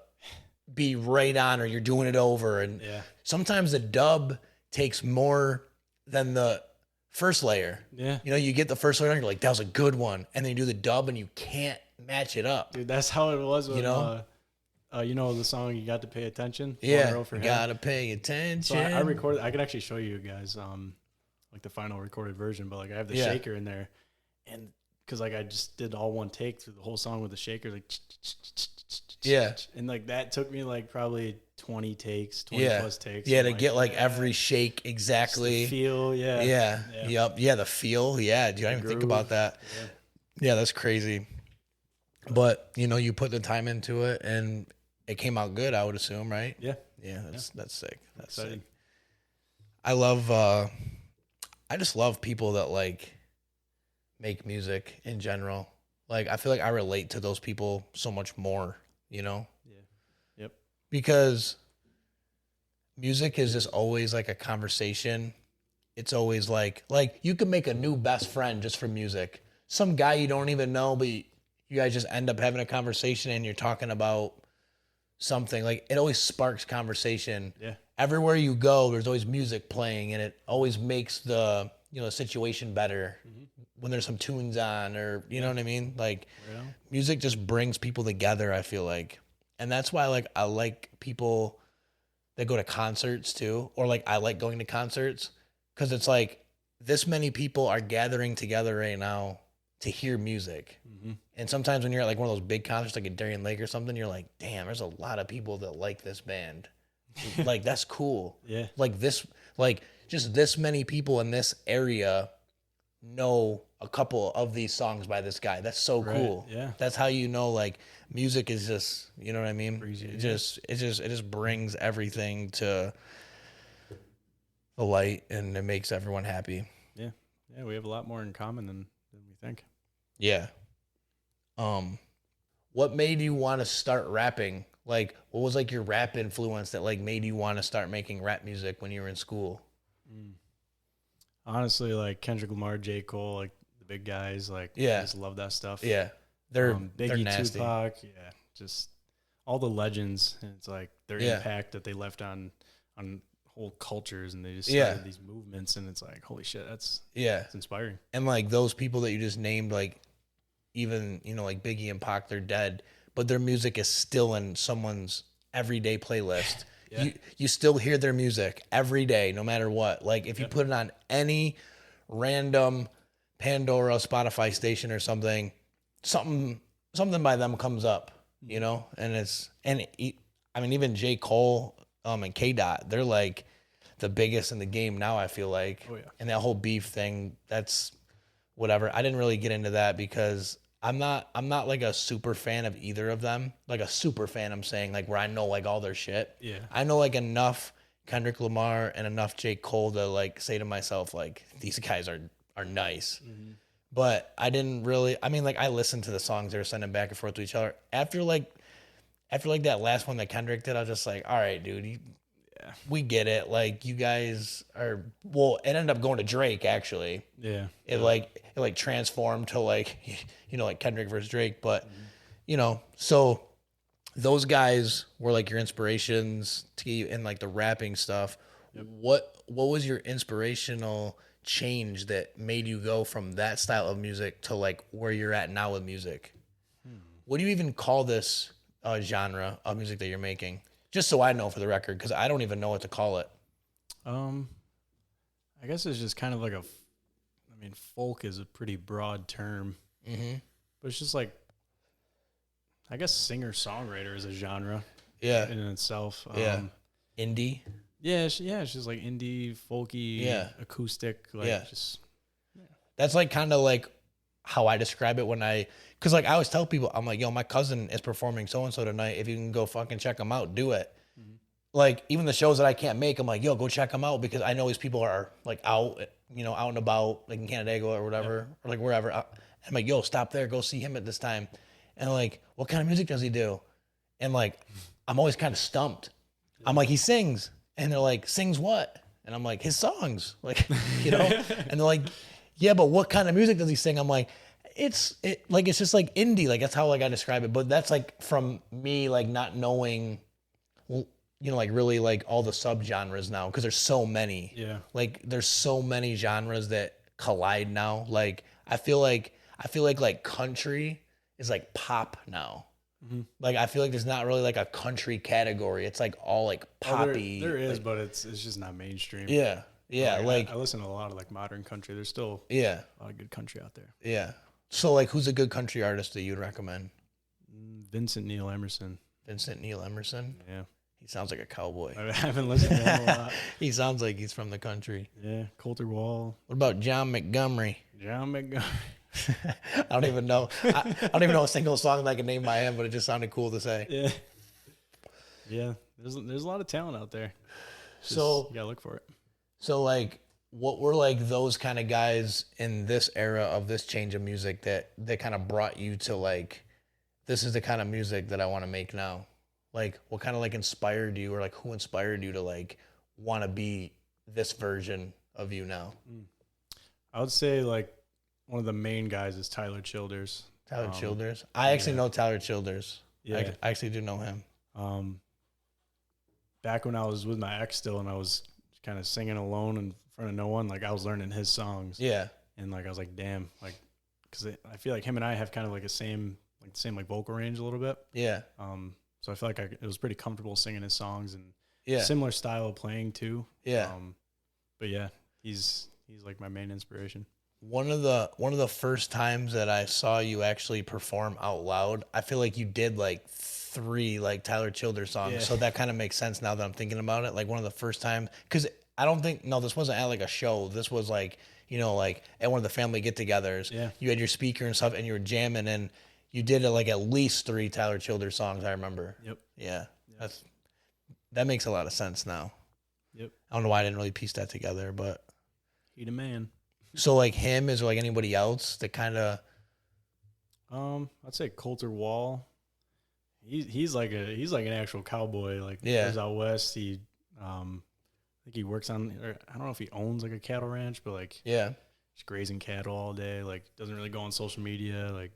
be right on or you're doing it over. And sometimes the dub takes more than the first layer. Yeah. You know, you get the first layer and you're like, that was a good one. And then you do the dub and you can't match it up. Dude, that's how it was with, you know, the song You Got to Pay Attention. Yeah. You gotta pay attention. So I recorded, I can actually show you guys, like the final recorded version, but like I have the shaker in there. And cause like I just did all one take through the whole song with the shaker, like, and like that took me like probably 20 takes, 20 plus takes. Yeah, to get like every shake exactly. The feel, Yep. Yeah, the feel. Yeah, dude, I didn't even think about that. Yeah, that's crazy. But, you know, you put the time into it and it came out good, I would assume, right? Yeah. Yeah, that's sick. That's exciting. Sick. I just love people that like make music in general. Like, I feel like I relate to those people so much more, you know? Yeah. Yep. Because music is just always like a conversation. It's always like you can make a new best friend just from music. Some guy you don't even know, but you guys just end up having a conversation and you're talking about something. Like, it always sparks conversation. Yeah. Everywhere you go, there's always music playing and it always makes the, you know, situation better. When there's some tunes on or, you know what I mean? Like, music just brings people together, I feel like. And that's why, like, I like people that go to concerts, too. Or, like, I like going to concerts. Because it's like, this many people are gathering together right now to hear music. And sometimes when you're at, like, one of those big concerts, like at Darien Lake or something, you're like, damn, there's a lot of people that like this band. Like, that's cool. Yeah. Like, just this many people in this area know a couple of these songs by this guy. That's so cool. Yeah. That's how you know, like, music is just, you know what I mean? It just brings everything to the light and it makes everyone happy. Yeah. Yeah, we have a lot more in common than we think. Yeah. What made you want to start rapping? Like, what was like your rap influence that like made you want to start making rap music when you were in school? Honestly, like Kendrick Lamar, J. Cole, like the big guys, like I just love that stuff. Yeah. They're Biggie, nasty. Tupac, just all the legends, and it's like their impact that they left on whole cultures, and they just started these movements, and it's like, holy shit, it's inspiring. And like those people that you just named, like even, you know, like Biggie and Pac, they're dead, but their music is still in someone's everyday playlist. Yeah. You still hear their music every day, no matter what. Like if you put it on any random Pandora, Spotify station or something by them comes up, you know? And I mean, even J. Cole and K. Dot, they're like the biggest in the game now, I feel like. Oh, yeah. And that whole beef thing, that's whatever. I didn't really get into that because I'm not like a super fan of either of them. Like a super fan, I'm saying, like where I know like all their shit. Yeah. I know like enough Kendrick Lamar and enough J. Cole to like say to myself, like, these guys are nice. Mm-hmm. But I didn't really, I mean, like I listened to the songs they were sending back and forth to each other. After that last one that Kendrick did, I was just like, all right, dude, we get it. Like you guys are, well, it ended up going to Drake actually. Yeah. It transformed to like, you know, like Kendrick versus Drake. But, you know, so those guys were like your inspirations in like the rapping stuff. Yep. What was your inspirational change that made you go from that style of music to like where you're at now with music? What do you even call this genre of music that you're making? Just so I know for the record, because I don't even know what to call it. I guess it's just kind of like folk is a pretty broad term. Mm-hmm. But it's just like, I guess singer-songwriter is a genre. Yeah. In itself. Indie. Yeah, it's just like indie, folky, acoustic. That's like kind of like how I describe it because like I always tell people, I'm like, yo, my cousin is performing so-and-so tonight. If you can go fucking check them out, do it. Mm-hmm. Like even the shows that I can't make, I'm like, yo, go check them out because I know these people are like out and about, like in Canandaigua or whatever, or like wherever. I'm like, yo, stop there, go see him at this time. And like, what kind of music does he do? And like, I'm always kind of stumped. I'm like, he sings. And they're like, sings what? And I'm like, his songs. Like, you know? And they're like, yeah, but what kind of music does he sing? I'm like, it's just like indie. Like, that's how like I describe it. But that's like from me, like not knowing, you know, like really like all the subgenres now. Cause there's so many. Yeah. Like there's so many genres that collide now. Like, I feel like country is like pop now. Mm-hmm. Like I feel like there's not really like a country category. It's like all like poppy. There is, but it's just not mainstream. Yeah, yeah. Like I listen to a lot of like modern country. There's still a lot of good country out there. Yeah. So like, who's a good country artist that you'd recommend? Vincent Neil Emerson. Vincent Neil Emerson. Yeah. He sounds like a cowboy. I haven't listened to him a lot. He sounds like he's from the country. Yeah. Coulter Wall. What about John Montgomery? John Montgomery. I don't even know. I don't even know a single song that I can name by him, but it just sounded cool to say. Yeah. Yeah. There's a lot of talent out there. So you gotta look for it. So like, what were like those kind of guys in this era of this change of music that kind of brought you to like, this is the kind of music that I want to make now? Like, what kind of like inspired you, or like who inspired you to like want to be this version of you now? I would say like one of the main guys is Tyler Childers. Tyler Childers. I actually know Tyler Childers. Yeah, I actually do know him. Back when I was with my ex still, and I was kind of singing alone in front of no one, like I was learning his songs. Yeah, and like I was like, damn, like, because I feel like him and I have kind of like the same vocal range a little bit. Yeah. So I feel like it was pretty comfortable singing his songs, and similar style of playing too. Yeah. But yeah, he's like my main inspiration. One of the first times that I saw you actually perform out loud, I feel like you did like 3 like Tyler Childers songs. Yeah. So that kind of makes sense now that I'm thinking about it. Like one of the first time, because I don't think, no, this wasn't at like a show. This was like, you know, like at one of the family get-togethers. Yeah. You had your speaker and stuff, and you were jamming, and you did like at least 3 Tyler Childers songs, I remember. Yep. Yeah. Yep. That makes a lot of sense now. Yep. I don't know why I didn't really piece that together, but he the man. So like him, is there like anybody else that kind of? I'd say Coulter Wall. He's like an actual cowboy. Like he lives out west. He I think he works on, or I don't know if he owns like a cattle ranch, but like just grazing cattle all day. Like doesn't really go on social media. Like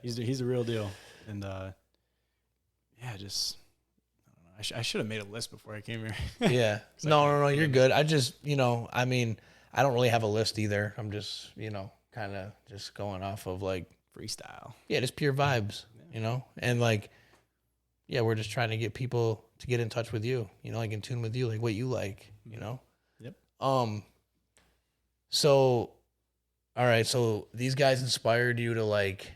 he's the real deal. And just I should have made a list before I came here. Yeah. No, you're good. I just, I mean, I don't really have a list either. I'm just, kind of just going off of like freestyle. Yeah, just pure vibes, and like yeah, we're just trying to get people to get in touch with you, you know, like in tune with you, like what you like, you know? Yep. So, all right. So these guys inspired you to like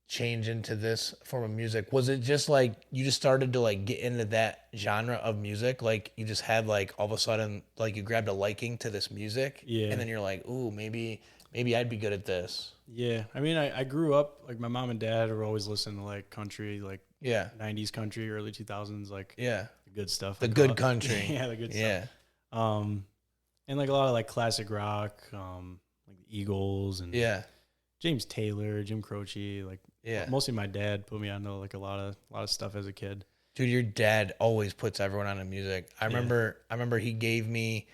change into this form of music. Was it just like, you just started to like get into that genre of music? Like you just had like, all of a sudden, like you grabbed a liking to this music. Yeah. And then you're like, ooh, maybe I'd be good at this. Yeah. I mean, I grew up, like my mom and dad were always listening to like country, like Yeah. 90s country, early 2000s, like Yeah. the good stuff. The good country. Yeah, the good Yeah. stuff. And like a lot of like classic rock, like the Eagles and Yeah. James Taylor, Jim Croce, like Yeah. mostly my dad put me onto like a lot of stuff as a kid. Dude, your dad always puts everyone on the music. I remember he gave me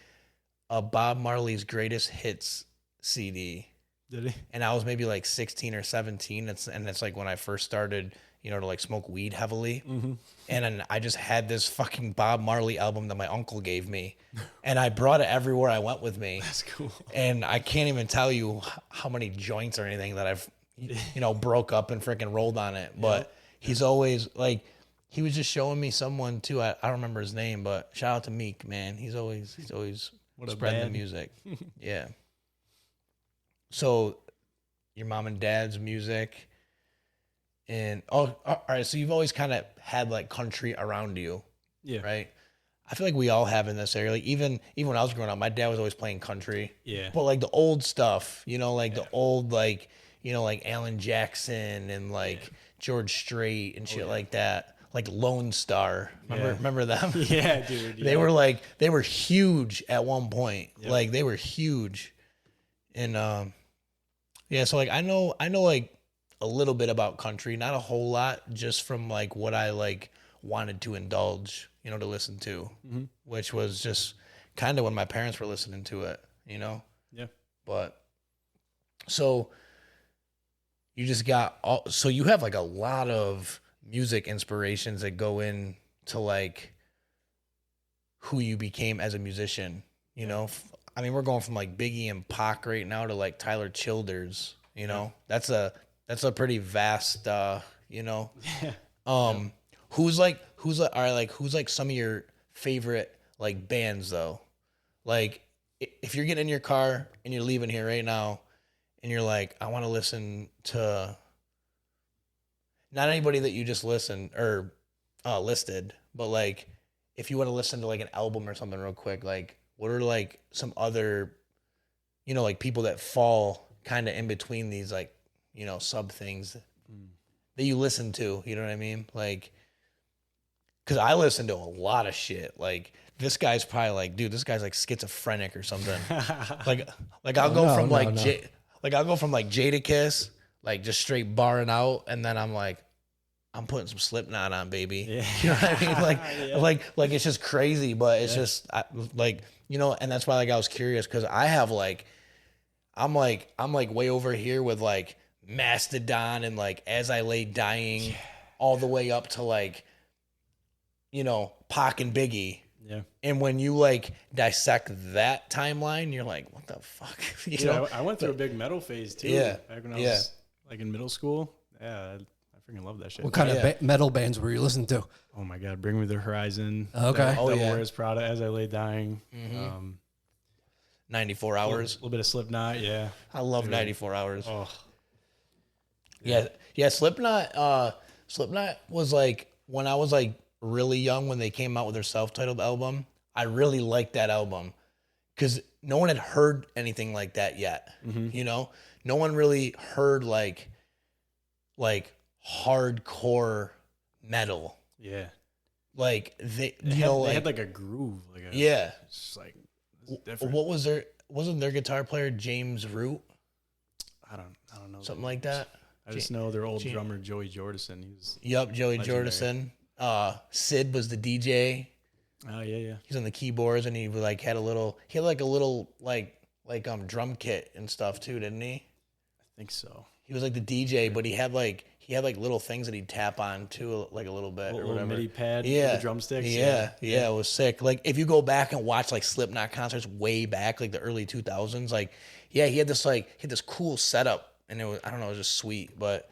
a Bob Marley's Greatest Hits CD. Did he? And I was maybe like 16 or 17. It's like when I first started, you know, to like smoke weed heavily. Mm-hmm. And then I just had this fucking Bob Marley album that my uncle gave me. And I brought it everywhere I went with me. That's cool. And I can't even tell you how many joints or anything that I've, you know, broke up and freaking rolled on it. But he's always like, he was just showing me someone too. I don't remember his name, but shout out to Meek, man. He's always spreading the music. Yeah. So your mom and dad's music. And all right, so you've always kind of had like country around you. Yeah. Right? I feel like we all have in this area. Like even when I was growing up, my dad was always playing country. Yeah. But like the old stuff, you know, like the old like, you know, like Alan Jackson and like George Strait and shit like that. Like Lone Star. Remember them? Yeah, dude. Yeah. They were huge at one point. Yep. Like they were huge. And yeah, so like I know like a little bit about country, not a whole lot, just from like what I like wanted to indulge, you know, to listen to, which was just kind of when my parents were listening to it, you know? Yeah. But so you just got so you have like a lot of music inspirations that go into like who you became as a musician, you know? I mean, we're going from like Biggie and Pac right now to like Tyler Childers, you know? That's a pretty vast, you know. Yeah. Who's like some of your favorite like bands though? Like if you're getting in your car and you're leaving here right now and you're like, I want to listen to not anybody that you just listened or listed, but like if you want to listen to like an album or something real quick, like what are like some other, you know, like people that fall kind of in between these like, you know, sub things that you listen to, you know what I mean? Like, cause I listen to a lot of shit. Like this guy's probably like, dude, this guy's like schizophrenic or something. like I'll go from I'll go from like Jadakiss, like just straight barring out. And then I'm like, I'm putting some Slipknot on, baby. Yeah. You know what I mean? Like it's just crazy, but it's just like, you know, and that's why like I was curious. Cause I have like, I'm like way over here with like Mastodon and like As I Lay Dying all the way up to like, you know, Pac and Biggie. Yeah. And when you like dissect that timeline, you're like, what the fuck? You know? I went through a big metal phase too. Yeah. Back when I was like in middle school. Yeah. I freaking love that shit. What kind of metal bands were you listening to? Oh my God. Bring Me the Horizon. Okay. Devil Wears Prada, As I Lay Dying. 94 Hours. A little bit of Slipknot. Yeah. I love 94 Hours. Oh. Yeah. Slipknot was like when I was like really young when they came out with their self-titled album. I really liked that album because no one had heard anything like that yet. You know, no one really heard like hardcore metal. Yeah. Like they had like a groove. Like it's just like it's different. What was wasn't their guitar player James Root? I don't know. Something like that. I just know their old drummer Joey Jordison. He was Joey Jordison. Sid was the DJ. Oh yeah. He's on the keyboards and he like had a little drum kit and stuff too, didn't he? I think so. He was like the DJ, but he had like little things that he'd tap on too, like a little bit or whatever. MIDI pad with the drumsticks. Yeah, it was sick. Like if you go back and watch like Slipknot concerts way back, like the early 2000s, like he had this cool setup and it was, I don't know, it was just sweet. But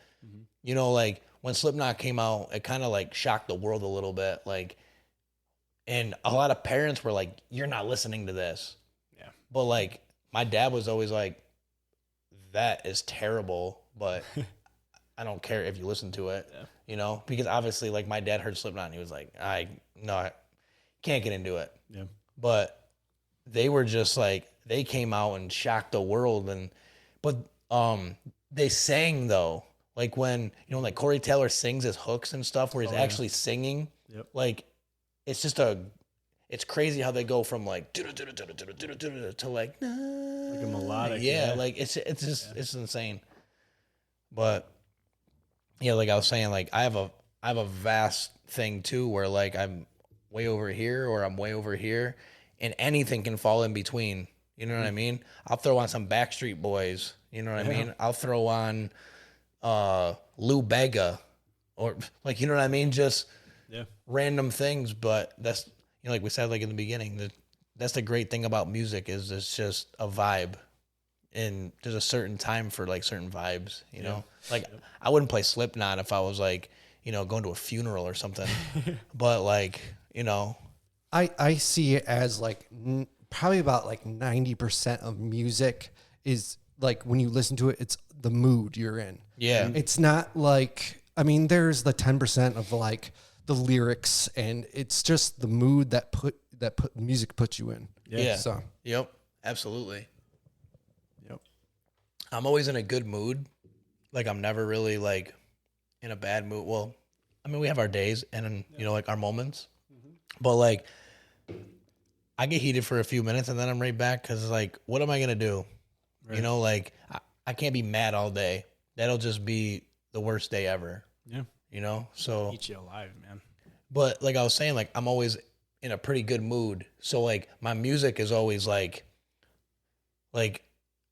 you know, like when Slipknot came out, it kind of like shocked the world a little bit. Like, and a lot of parents were like, "You're not listening to this." Yeah. But like, my dad was always like, "That is terrible," but I don't care if you listen to it, you know, because obviously, like, my dad heard Slipknot and he was like, I can't get into it. Yeah. But they were just like, they came out and shocked the world. But they sang though, like when, you know, like Corey Taylor sings his hooks and stuff where he's actually singing. Yep. Like, it's just it's crazy how they go from like to like a melodic. Yeah. Like it's just, it's insane. But yeah, like I was saying, like I have a vast thing too where like I'm way over here or I'm way over here and anything can fall in between. You know what I mean? I'll throw on some Backstreet Boys. You know what I mean? I'll throw on Lou Bega or like, you know what I mean? Just random things. But that's, you know, like we said, like in the beginning, that's the great thing about music is it's just a vibe. And there's a certain time for like certain vibes, you know, like I wouldn't play Slipknot if I was like, you know, going to a funeral or something, but like, you know, I see it as like probably about like 90% of music is like when you listen to it, it's the mood you're in. Yeah. It's not like, I mean, there's the 10% of like the lyrics and it's just the mood that music puts you in. Yeah. So, yep. Absolutely. I'm always in a good mood. Like I'm never really like in a bad mood. Well, I mean, we have our days and you know, like our moments, but like I get heated for a few minutes and then I'm right back. Cause like, what am I going to do? Right. You know, like I can't be mad all day. That'll just be the worst day ever. Yeah. You know, so eat you alive, man. But like I was saying, like I'm always in a pretty good mood. So like my music is always like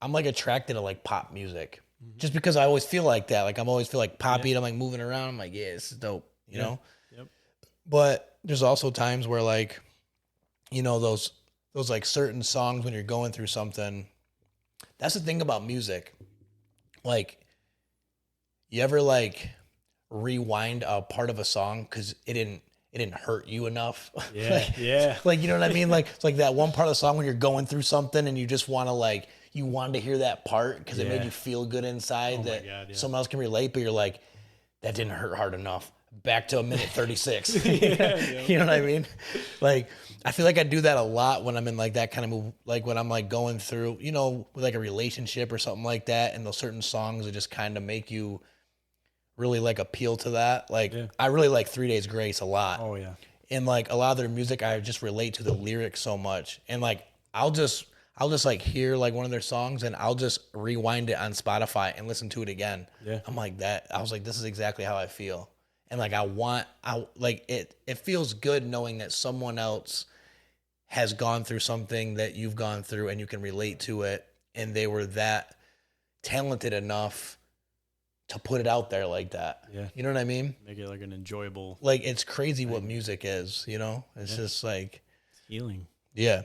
I'm like attracted to like pop music just because I always feel like that. Like I'm always feel like poppy and I'm like moving around. I'm like, yeah, this is dope, you know? Yep. But there's also times where like, you know, those like certain songs when you're going through something, that's the thing about music. Like you ever like rewind a part of a song because it didn't hurt you enough. Yeah. Like, you know what I mean? Like, it's like that one part of the song when you're going through something and you just want to like, you wanted to hear that part because it made you feel good inside someone else can relate, but you're like, that didn't hurt hard enough. Back to a minute 36. You know what I mean? Like, I feel like I do that a lot when I'm in like that kind of move, like when I'm like going through, you know, with like a relationship or something like that. And those certain songs that just kind of make you really like appeal to that. Like I really like 3 Days Grace a lot. Oh yeah. And like a lot of their music, I just relate to the lyrics so much. And like, I'll just like hear like one of their songs and I'll just rewind it on Spotify and listen to it again. Yeah. I'm like that. I was like, this is exactly how I feel. And like, it feels good knowing that someone else has gone through something that you've gone through and you can relate to it. And they were that talented enough to put it out there like that. Yeah. You know what I mean? Make it like an enjoyable. Like it's crazy what music is, you know? It's just like it's healing. Yeah.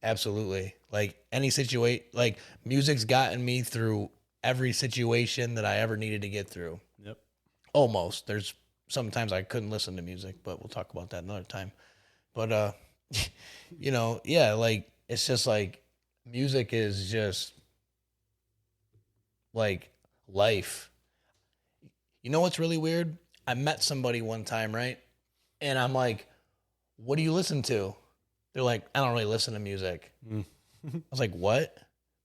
Absolutely. Like any situation, like music's gotten me through every situation that I ever needed to get through. Yep. Almost. There's sometimes I couldn't listen to music, but we'll talk about that another time. But you know, yeah, like it's just like music is just like life. You know what's really weird? I met somebody one time, right? And I'm like, what do you listen to? They're like, I don't really listen to music. I was like, what?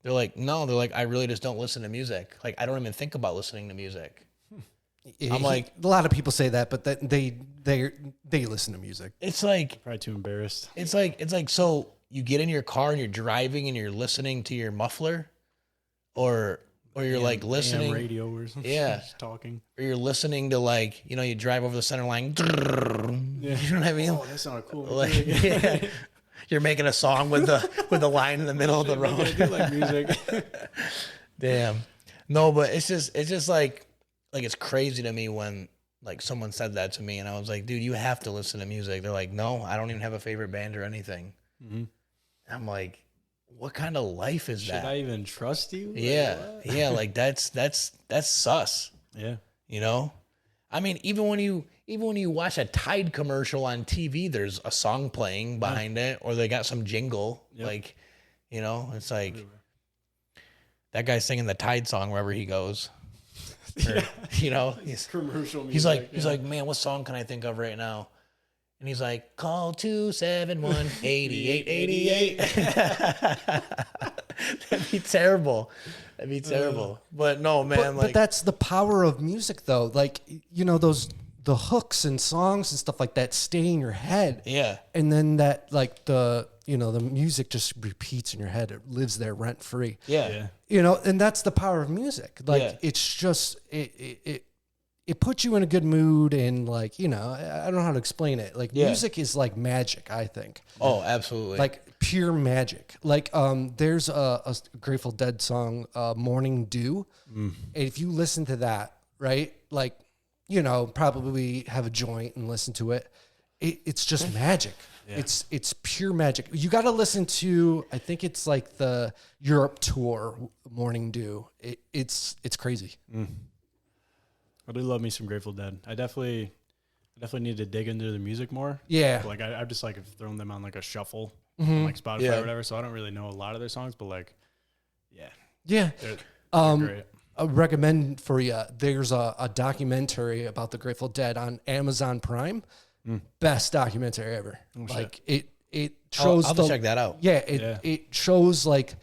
They're like, no. They're like, I really just don't listen to music. Like, I don't even think about listening to music. I'm like, a lot of people say that, but that they listen to music. It's like probably too embarrassed. It's like so you get in your car and you're driving and you're listening to your muffler, or you're like listening radio or something. Yeah, just talking. Or you're listening to like, you know, you drive over the center line. Yeah. You know what I mean? Oh, that sounded cool. Like, yeah. You're making a song with the line in the middle of the road. I do like music. Damn. No, but it's just like it's crazy to me when like someone said that to me and I was like, dude, you have to listen to music. They're like, no, I don't even have a favorite band or anything. Mm-hmm. I'm like, what kind of life is that? Should I even trust you? Yeah. Like, yeah. Like that's sus. Yeah. You know? I mean, even when you watch a Tide commercial on TV, there's a song playing behind it, or they got some jingle. Yep. Like, you know, it's like that guy's singing the Tide song wherever he goes. Or, you know, he's commercial music. He's like, man, what song can I think of right now? And he's like, call 271-8888. That'd be terrible. That'd be terrible. But no, man. But that's the power of music, though. Like, you know, the hooks and songs and stuff like that stay in your head. Yeah. And then that, like, the music just repeats in your head. It lives there rent free. Yeah. You know, and that's the power of music. Like, it's just, it puts you in a good mood, and like, you know, I don't know how to explain it. Like music is like magic, I think. Oh, absolutely. Like pure magic. Like there's a Grateful Dead song, Morning Dew. And if you listen to that, right? Like, you know, probably have a joint and listen to it. It's just magic. Yeah. It's pure magic. You got to listen to, I think it's like the Europe tour, Morning Dew. It's crazy. I do love me some Grateful Dead. I definitely need to dig into the music more. Yeah. Like I've just like thrown them on like a shuffle, on like Spotify or whatever. So I don't really know a lot of their songs, but like, yeah. They're great. I recommend for you. There's a documentary about the Grateful Dead on Amazon Prime. Best documentary ever. Oh, like it shows. I'll have to check that out. Yeah. It shows like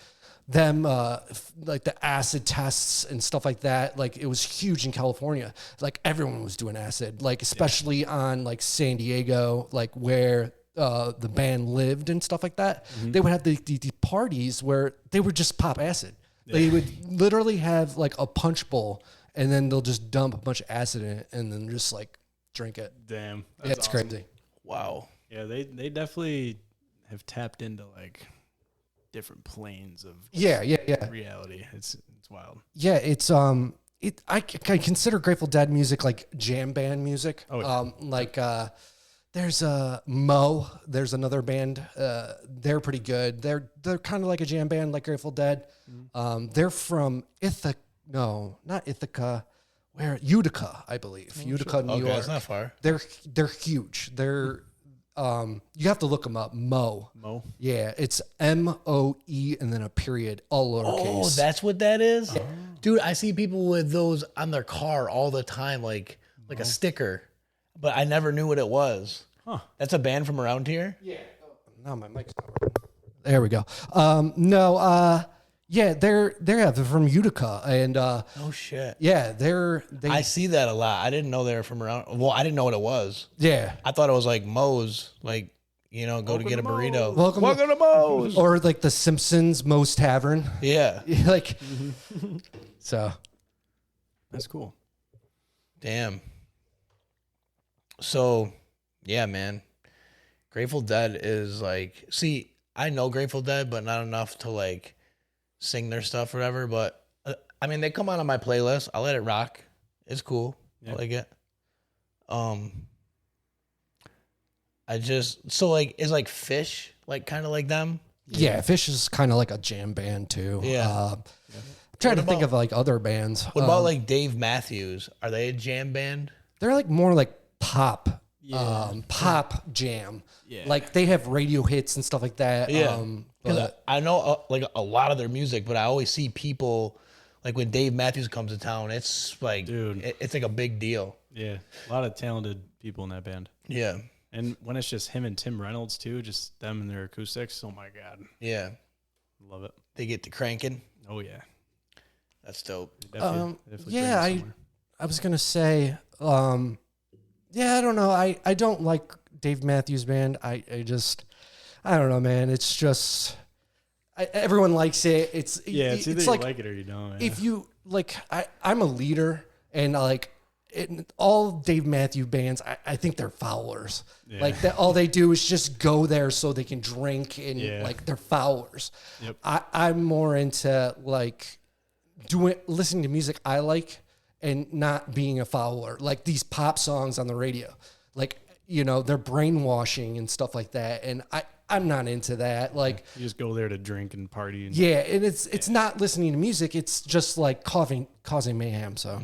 them like the acid tests and stuff like that. Like it was huge in California. Like everyone was doing acid, like especially on like San Diego, like where the band lived and stuff like that. They would have the parties where they would just pop acid. They would literally have like a punch bowl, and then they'll just dump a bunch of acid in it and then just like drink it. Damn. It's awesome. crazy. Wow. Yeah, they definitely have tapped into like different planes of reality. It's wild. Yeah, it's I consider Grateful Dead music like jam band music. Oh, yeah. There's Mo. There's another band. They're pretty good. They're kind of like a jam band like Grateful Dead. They're from Ithaca. No, not Ithaca. Where? Utica, I believe. Utica, New York. It's not far. They're huge. They're you have to look them up. Mo. Yeah, it's MOE and then a period, all lowercase. Oh, that's what that is? Yeah. Dude, I see people with those on their car all the time, like a sticker, but I never knew what it was. Huh. That's a band from around here? Yeah. Oh, now my mic's not working. There we go. Yeah, they're from Utica, and oh shit. Yeah, I see that a lot. I didn't know they were from around. Well, I didn't know what it was. Yeah, I thought it was like Moe's, like, you know, go to get a burrito. Welcome to Moe's, or like the Simpsons Moe's Tavern. Yeah, like so. That's cool. Damn. So, yeah, man. Grateful Dead is like, see, I know Grateful Dead, but not enough to like sing their stuff or whatever, but I mean, they come on my playlist. I let it rock. It's cool. Yeah. I like it. So like, is like Fish like kind of like them? Yeah, Fish is kind of like a jam band too. Yeah. I'm trying to think of like other bands. What about like Dave Matthews? Are they a jam band? They're like more like pop. Pop jam. Yeah. Like they have radio hits and stuff like that. Yeah. But I know like a lot of their music, but I always see people like when Dave Matthews comes to town, it's like, dude, it's like a big deal. Yeah. A lot of talented people in that band. Yeah. And when it's just him and Tim Reynolds too, just them and their acoustics. Oh my God. Yeah. Love it. They get to cranking. Oh yeah. That's dope. Definitely yeah. I was going to say, yeah, I don't know. I don't like Dave Matthews Band. I don't know, man. It's just everyone likes it. It's either you like it or you don't. Yeah. If you like, I'm a leader, and like all Dave Matthews bands, I think they're followers. Yeah. Like that, all they do is just go there so they can drink, and like they're followers. Yep. I'm more into like listening to music I like, and not being a follower, like these pop songs on the radio, like, you know, they're brainwashing and stuff like that. And I'm not into that. Like you just go there to drink and party. And and it's not listening to music. It's just like causing mayhem. So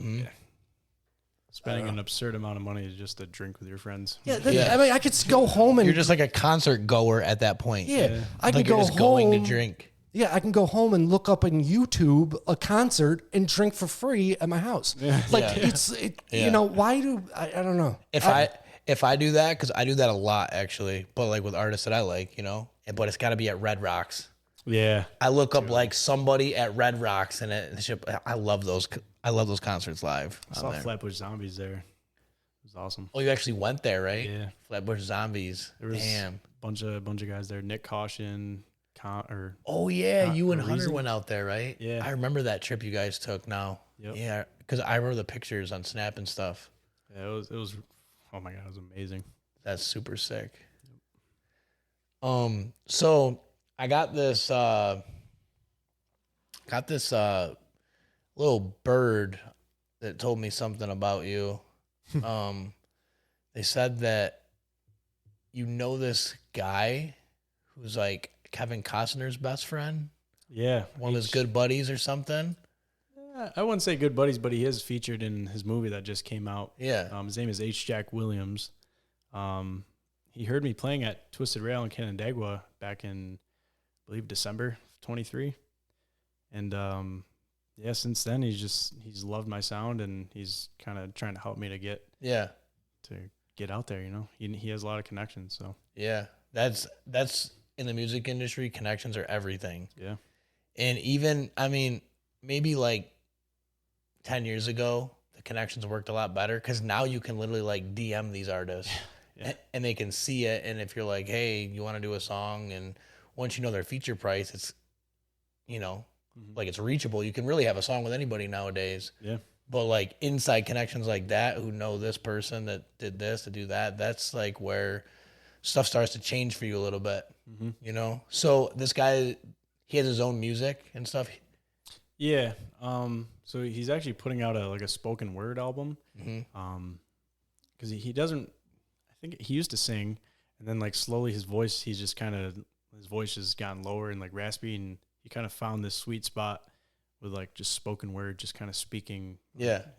spending an absurd amount of money just to drink with your friends. Yeah, I mean, I could go home and you're just like a concert goer at that point. Yeah, I like could go just home going to drink. Yeah, I can go home and look up on YouTube a concert and drink for free at my house. Like you know, why do I don't know. If I do that, because I do that a lot actually, but like with artists that I like, you know, but it's got to be at Red Rocks. Yeah, I look up like somebody at Red Rocks and I love those. I love those concerts live. I saw Flatbush Zombies there. It was awesome. Oh, you actually went there, right? Yeah, Flatbush Zombies. There was Damn. a bunch of guys there. Nick Caution. You and Hunter went out there, right? Yeah, I remember that trip you guys took. Now, yeah, because I remember the pictures on Snap and stuff. Yeah, it was. Oh my god, it was amazing. That's super sick. So I got this little bird that told me something about you. They said that you know this guy who's like Kevin Costner's best friend. Yeah, one of his good buddies or something. I wouldn't say good buddies, but he is featured in his movie that just came out. Yeah. His name is H. Jack Williams. He heard me playing at Twisted Rail in Canandaigua back in, I believe, December 23. And yeah, since then he's loved my sound, and he's kind of trying to help me to get out there. You know, he has a lot of connections. So yeah, that's in the music industry. Connections are everything. Yeah, and even maybe like 10 years ago, the connections worked a lot better because now you can literally like DM these artists and they can see it. And if you're like, hey, you want to do a song? And once you know their feature price, it's, like it's reachable. You can really have a song with anybody nowadays. Yeah. But like inside connections like that, who know this person that did this to do that, that's like where stuff starts to change for you a little bit, So this guy, he has his own music and stuff. Yeah. So he's actually putting out a spoken word album. Because he doesn't. I think he used to sing, and then like slowly his voice has gotten lower and like raspy, and he kind of found this sweet spot with like just spoken word, just kind of speaking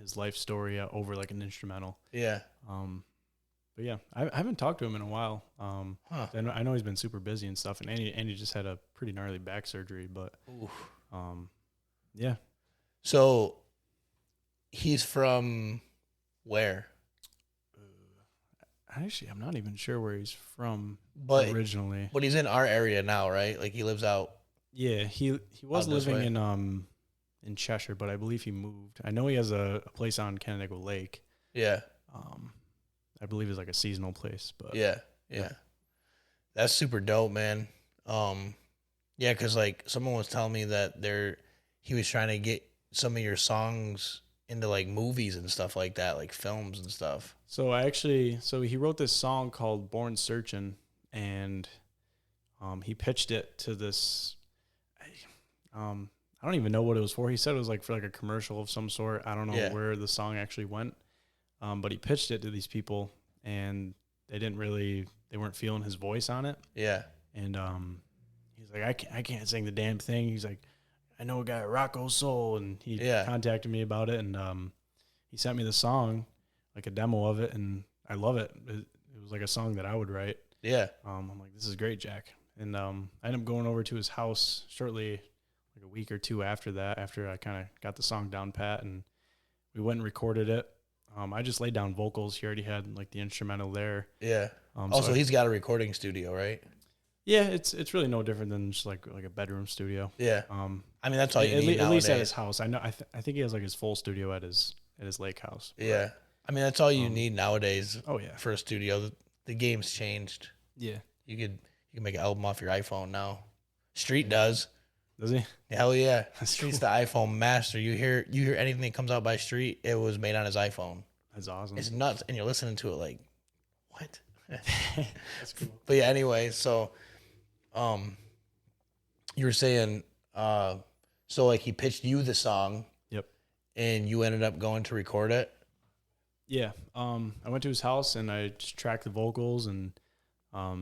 his life story over like an instrumental. Yeah. But yeah, I haven't talked to him in a while. I know he's been super busy and stuff, and Andy just had a pretty gnarly back surgery, but yeah. So he's from where? Actually, I'm not even sure where he's from originally. But he's in our area now, right? Like he lives out. Yeah, he was living in Cheshire, but I believe he moved. I know he has a place on Canandaigua Lake. Yeah. I believe it's like a seasonal place, but yeah. That's super dope, man. Yeah, because like someone was telling me that he was trying to get some of your songs into like movies and stuff like that, like films and stuff. So he wrote this song called Born Searchin', and he pitched it to this, I don't even know what it was for. He said it was like for like a commercial of some sort. I don't know where the song actually went. But he pitched it to these people, and they weren't feeling his voice on it. Yeah. And he's like, I can't sing the damn thing. He's like, I know a guy, Rocco Sole, and he contacted me about it, and he sent me the song, like a demo of it, and I love it. It was like a song that I would write. Yeah. I'm like, this is great, Jack. And I ended up going over to his house shortly, like a week or two after that, after I kind of got the song down pat, and we went and recorded it. I just laid down vocals. He already had like the instrumental there. Yeah. Also, he's got a recording studio, right? Yeah, it's really no different than just like a bedroom studio. Yeah. That's all you need at least at his house. I know. I think he has like his full studio at his lake house. Yeah. That's all you need nowadays. Oh yeah. For a studio, the game's changed. Yeah. You can make an album off your iPhone now. Street does. Does he? Hell yeah. Street's the iPhone master. You hear anything that comes out by Street, it was made on his iPhone. That's awesome. It's nuts, and you're listening to it like, what? That's cool. But yeah, anyway, so you were saying so like he pitched you the song. Yep. And you ended up going to record it? Yeah. I went to his house and I just tracked the vocals, and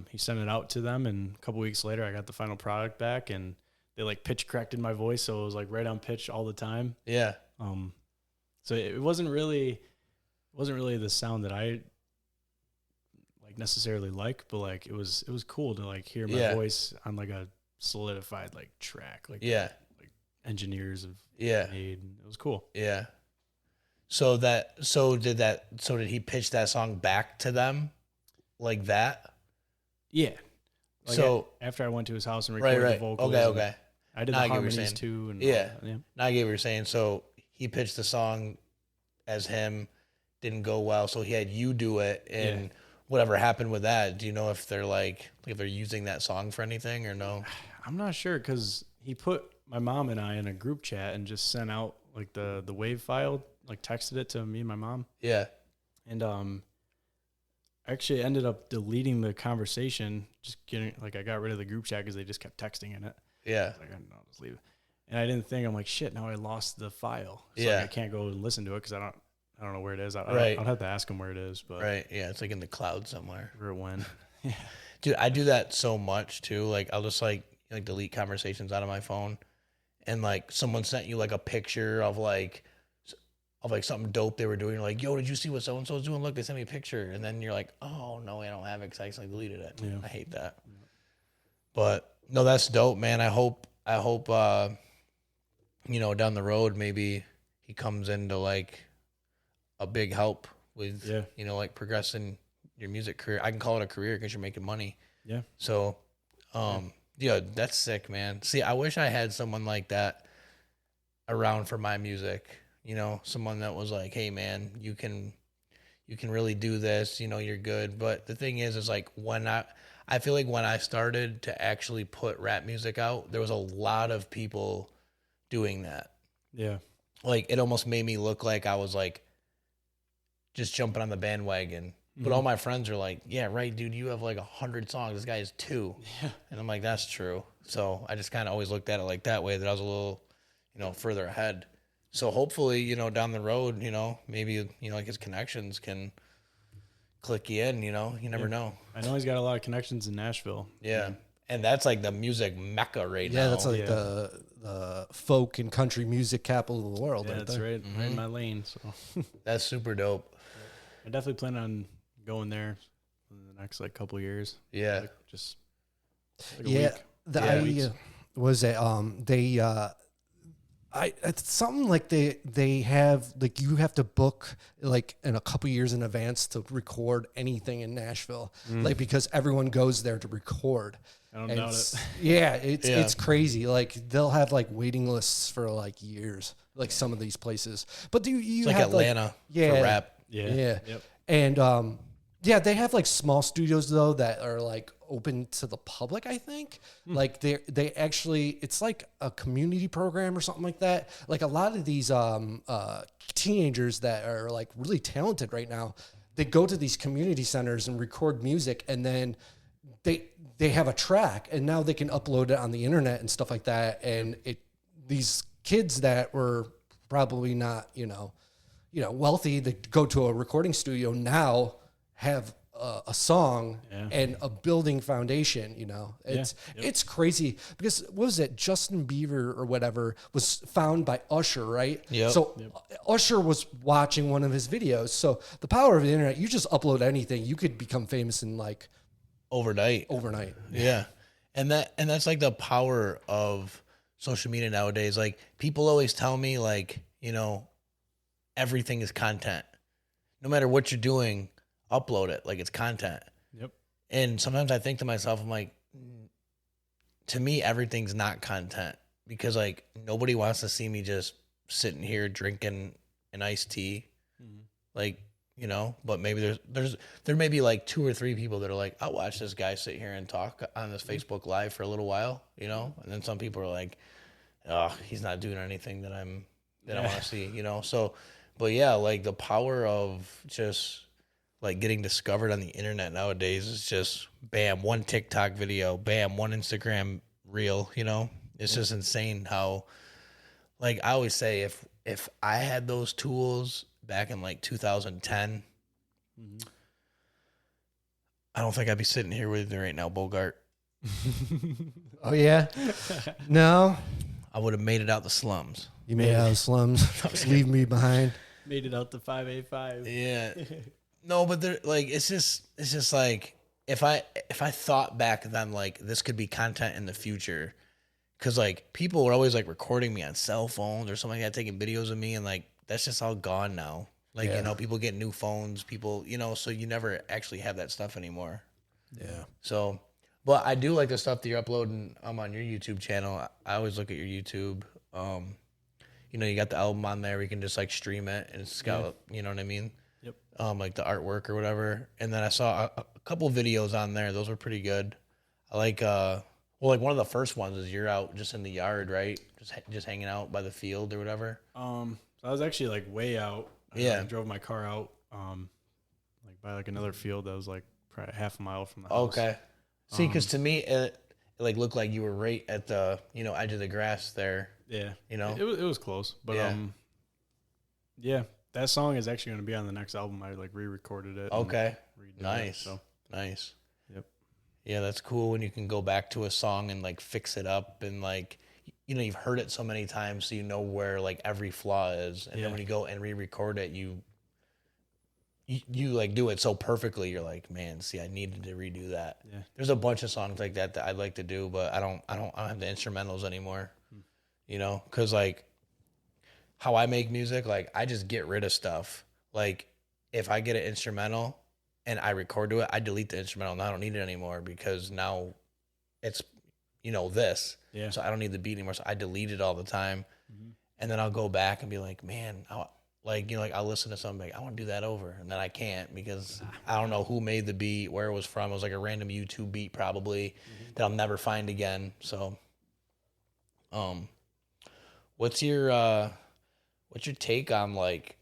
he sent it out to them, and a couple weeks later I got the final product back, and they like pitch corrected my voice, so it was like right on pitch all the time. Yeah. So it wasn't really wasn't really the sound that I like necessarily like, but like it was cool to like hear my voice on like a solidified like track, like like engineers have made. It was cool. Yeah. So did he pitch that song back to them like that? Yeah. Like so after I went to his house and recorded the vocals. Okay. I did the harmonies too. And yeah. Now I get what you're saying. So he pitched the song as him, didn't go well, so he had you do it, and whatever happened with that, do you know if they're like if they're using that song for anything or no? I'm not sure, because he put my mom and I in a group chat and just sent out like the wave file, like texted it to me and my mom. Yeah. And I actually ended up deleting the conversation, just getting like I got rid of the group chat because they just kept texting in it. Yeah. Like, I'll just leave it. And I didn't think, I'm like, shit, now I lost the file. So yeah. like, I can't go and listen to it because I don't know where it is. I'll have to ask him where it is. But yeah, it's like in the cloud somewhere. Where it went. Yeah. Dude, I do that so much too. Like I'll just like delete conversations out of my phone, and like someone sent you like a picture of like something dope they were doing. You're like, yo, did you see what so and so's doing? Look, they sent me a picture, and then you're like, oh no, I don't have it because I accidentally deleted it. Yeah. I hate that. Yeah. But no, that's dope, man. I hope down the road maybe he comes into like a big help with like progressing your music career. I can call it a career because you're making money. Yeah. So, that's sick, man. See, I wish I had someone like that around for my music. Someone that was like, hey, man, you can really do this. You're good. But the thing is like when I feel like when I started to actually put rap music out, there was a lot of people doing that. Yeah. Like it almost made me look like I was like just jumping on the bandwagon. But all my friends are like, yeah, right, dude, you have like 100 songs. This guy has 2. Yeah. And I'm like, that's true. So I just kind of always looked at it like that way, that I was a little, further ahead. So hopefully, down the road, maybe, like his connections can click you in, you never know. I know he's got a lot of connections in Nashville. Yeah. And that's like the music mecca right now. Yeah, that's like the folk and country music capital of the world. Yeah, that's right. Right in my lane. So that's super dope. I definitely plan on going there in the next like couple of years. Yeah. Like, just like a week. It's something like they have like you have to book like in a couple years in advance to record anything in Nashville, like because everyone goes there to record. I don't doubt it. Yeah, it's crazy. Like they'll have like waiting lists for like years, like some of these places. But you like have Atlanta for rap? Yeah. Yep. And they have like small studios though that are like open to the public, I think. Like they actually, it's like a community program or something like that. Like a lot of these teenagers that are like really talented right now, they go to these community centers and record music, and then they have a track, and now they can upload it on the internet and stuff like that. And these kids that were probably not, wealthy, that go to a recording studio now have a song and a building foundation. It's crazy because what was it? Justin Bieber or whatever was found by Usher, right? Yeah. So Usher was watching one of his videos. So the power of the internet, you just upload anything, you could become famous in like overnight. Yeah. And that's like the power of social media nowadays. Like people always tell me like, everything is content. No matter what you're doing, upload it like it's content. Yep. And sometimes I think to myself, I'm like, to me, everything's not content, because like nobody wants to see me just sitting here drinking an iced tea. Like, but maybe there may be like 2 or 3 people that are like, I'll watch this guy sit here and talk on this Facebook Live for a little while, and then some people are like, oh, he's not doing anything that I want to see, So, but yeah, like the power of just like getting discovered on the internet nowadays is just bam, one TikTok video, bam, one Instagram reel, it's just insane how, like I always say, if I had those tools back in like 2010, I don't think I'd be sitting here with you right now, Bogart. Oh yeah? No? I would have made it out the slums. You made it out of the slums. Leave me behind. Made it out to 585. Yeah. No, but they're like, it's just like, if I thought back then, like, this could be content in the future, because like people were always like recording me on cell phones or something like that, taking videos of me, and like that's just all gone now. Like, you know, people get new phones, people, you know, so you never actually have that stuff anymore. Yeah. So, but I do like the stuff that you're uploading on your YouTube channel. I always look at your YouTube. You know, you got the album on there. We can just like stream it, and it's got, you know what I mean? Yep. Like the artwork or whatever. And then I saw a couple videos on there. Those were pretty good. I like, well, like one of the first ones is you're out just in the yard, right? Just hanging out by the field or whatever. So I was actually like way out. I drove my car out, like by like another field that was like probably half a mile from the house. Okay. See, because to me, it like looked like you were right at the, you know, edge of the grass there. Yeah. You know, it was close, but yeah, that song is actually going to be on the next album. I like re-recorded it. Okay. Nice. So nice. Yep. Yeah, that's cool when you can go back to a song and like fix it up, and like, you know, you've heard it so many times, so you know where like every flaw is, and then when you go and re-record it, you like do it so perfectly. You're like, man, see, I needed to redo that. Yeah. There's a bunch of songs like that I'd like to do, but I don't have the instrumentals anymore. You know, because like how I make music, like I just get rid of stuff. Like if I get an instrumental and I record to it, I delete the instrumental and I don't need it anymore, because now it's, you know, this. Yeah. So I don't need the beat anymore. So I delete it all the time. And then I'll go back and be like, man, like, you know, like I'll listen to something like, I want to do that over. And then I can't, because I don't know who made the beat, where it was from. It was like a random YouTube beat probably that I'll never find again. So, what's your take on like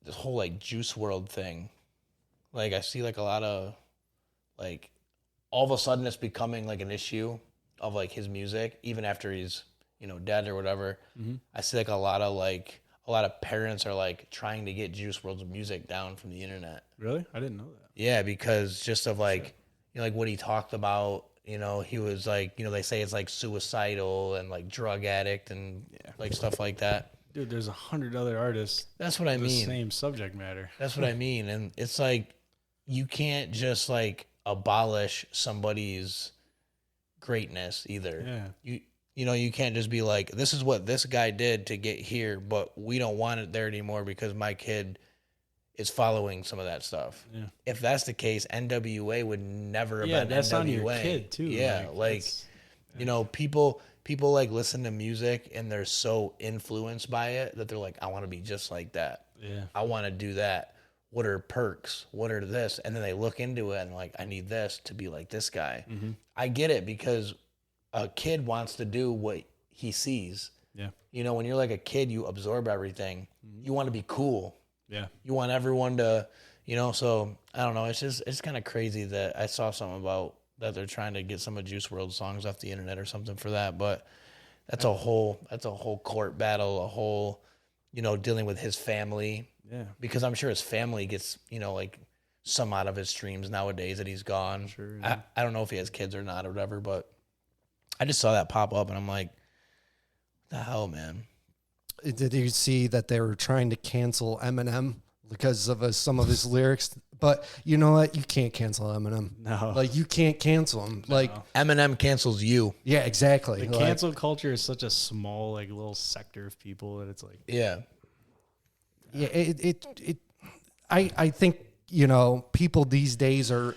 this whole like Juice World thing? Like I see like a lot of like, all of a sudden it's becoming like an issue of like his music, even after he's, you know, dead or whatever. I see like a lot of parents are like trying to get Juice WRLD's music down from the internet. Really? I didn't know that. Yeah, because just of like, you know, like what he talked about. You know, he was like, you know, they say it's like suicidal and like drug addict and like stuff like that. Dude, there's 100 other artists. That's what I mean. Same subject matter. That's what I mean. And it's like, you can't just like abolish somebody's greatness either. Yeah. You know, you can't just be like, this is what this guy did to get here, but we don't want it there anymore because my kid is following some of that stuff. Yeah. If that's the case, NWA would never have been that's NWA. On your kid too. Yeah, like you know, people like listen to music and they're so influenced by it that they're like, I want to be just like that. Yeah, I want to do that. What are perks? What are this? And then they look into it and like, I need this to be like this guy. I get it, because a kid wants to do what he sees. Yeah, you know, when you're like a kid, you absorb everything. You want to be cool. Yeah. You want everyone to, you know, so I don't know. It's kind of crazy that I saw something about that they're trying to get some of Juice WRLD songs off the internet or something for that. But that's a whole court battle, a whole, you know, dealing with his family. Yeah. Because I'm sure his family gets, you know, like some out of his streams nowadays that he's gone. Sure. Yeah. I don't know if he has kids or not or whatever, but I just saw that pop up and I'm like, what the hell, man? Did you see that they were trying to cancel Eminem because of some of his lyrics? But you know what? You can't cancel Eminem. No. Like, you can't cancel him. No. Like, Eminem cancels you. Yeah, exactly. The cancel culture is such a small, like, little sector of people that it's like... Yeah. Yeah, I think, you know, people these days are,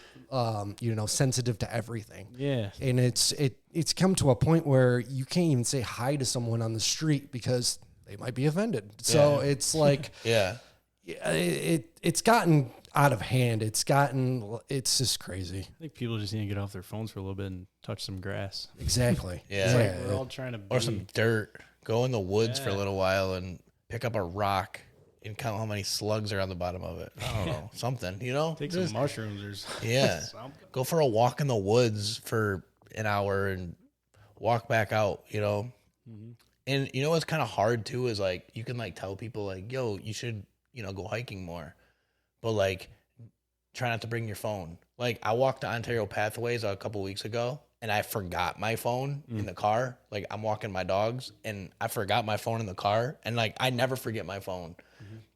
you know, sensitive to everything. Yeah. And it's come to a point where you can't even say hi to someone on the street because they might be offended. So it's like, it's gotten out of hand. It's just crazy. I think people just need to get off their phones for a little bit and touch some grass. Exactly. Yeah. It's like we're all trying to or some dirt. Go in the woods for a little while and pick up a rock and count how many slugs are on the bottom of it. I don't know. Something, you know? Take some mushrooms or something. Yeah. Go for a walk in the woods for an hour and walk back out, you know? And you know what's kind of hard too is like, you can like tell people like, yo, you should, you know, go hiking more. But like, try not to bring your phone. Like, I walked the Ontario Pathways a couple weeks ago and I forgot my phone in the car. Like I'm walking my dogs and I forgot my phone in the car. And like, I never forget my phone.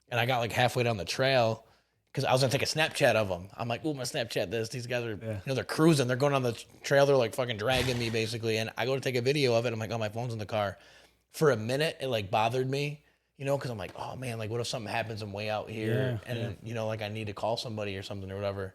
And I got like halfway down the trail because I was going to take a Snapchat of them. I'm like, ooh, my Snapchat this. These guys are, you know, they're cruising. They're going on the trail. They're like fucking dragging me basically. And I go to take a video of it. I'm like, oh, my phone's in the car. For a minute, it like bothered me, you know, because I'm like, oh man, like what if something happens? I'm way out here and, you know, like I need to call somebody or something or whatever.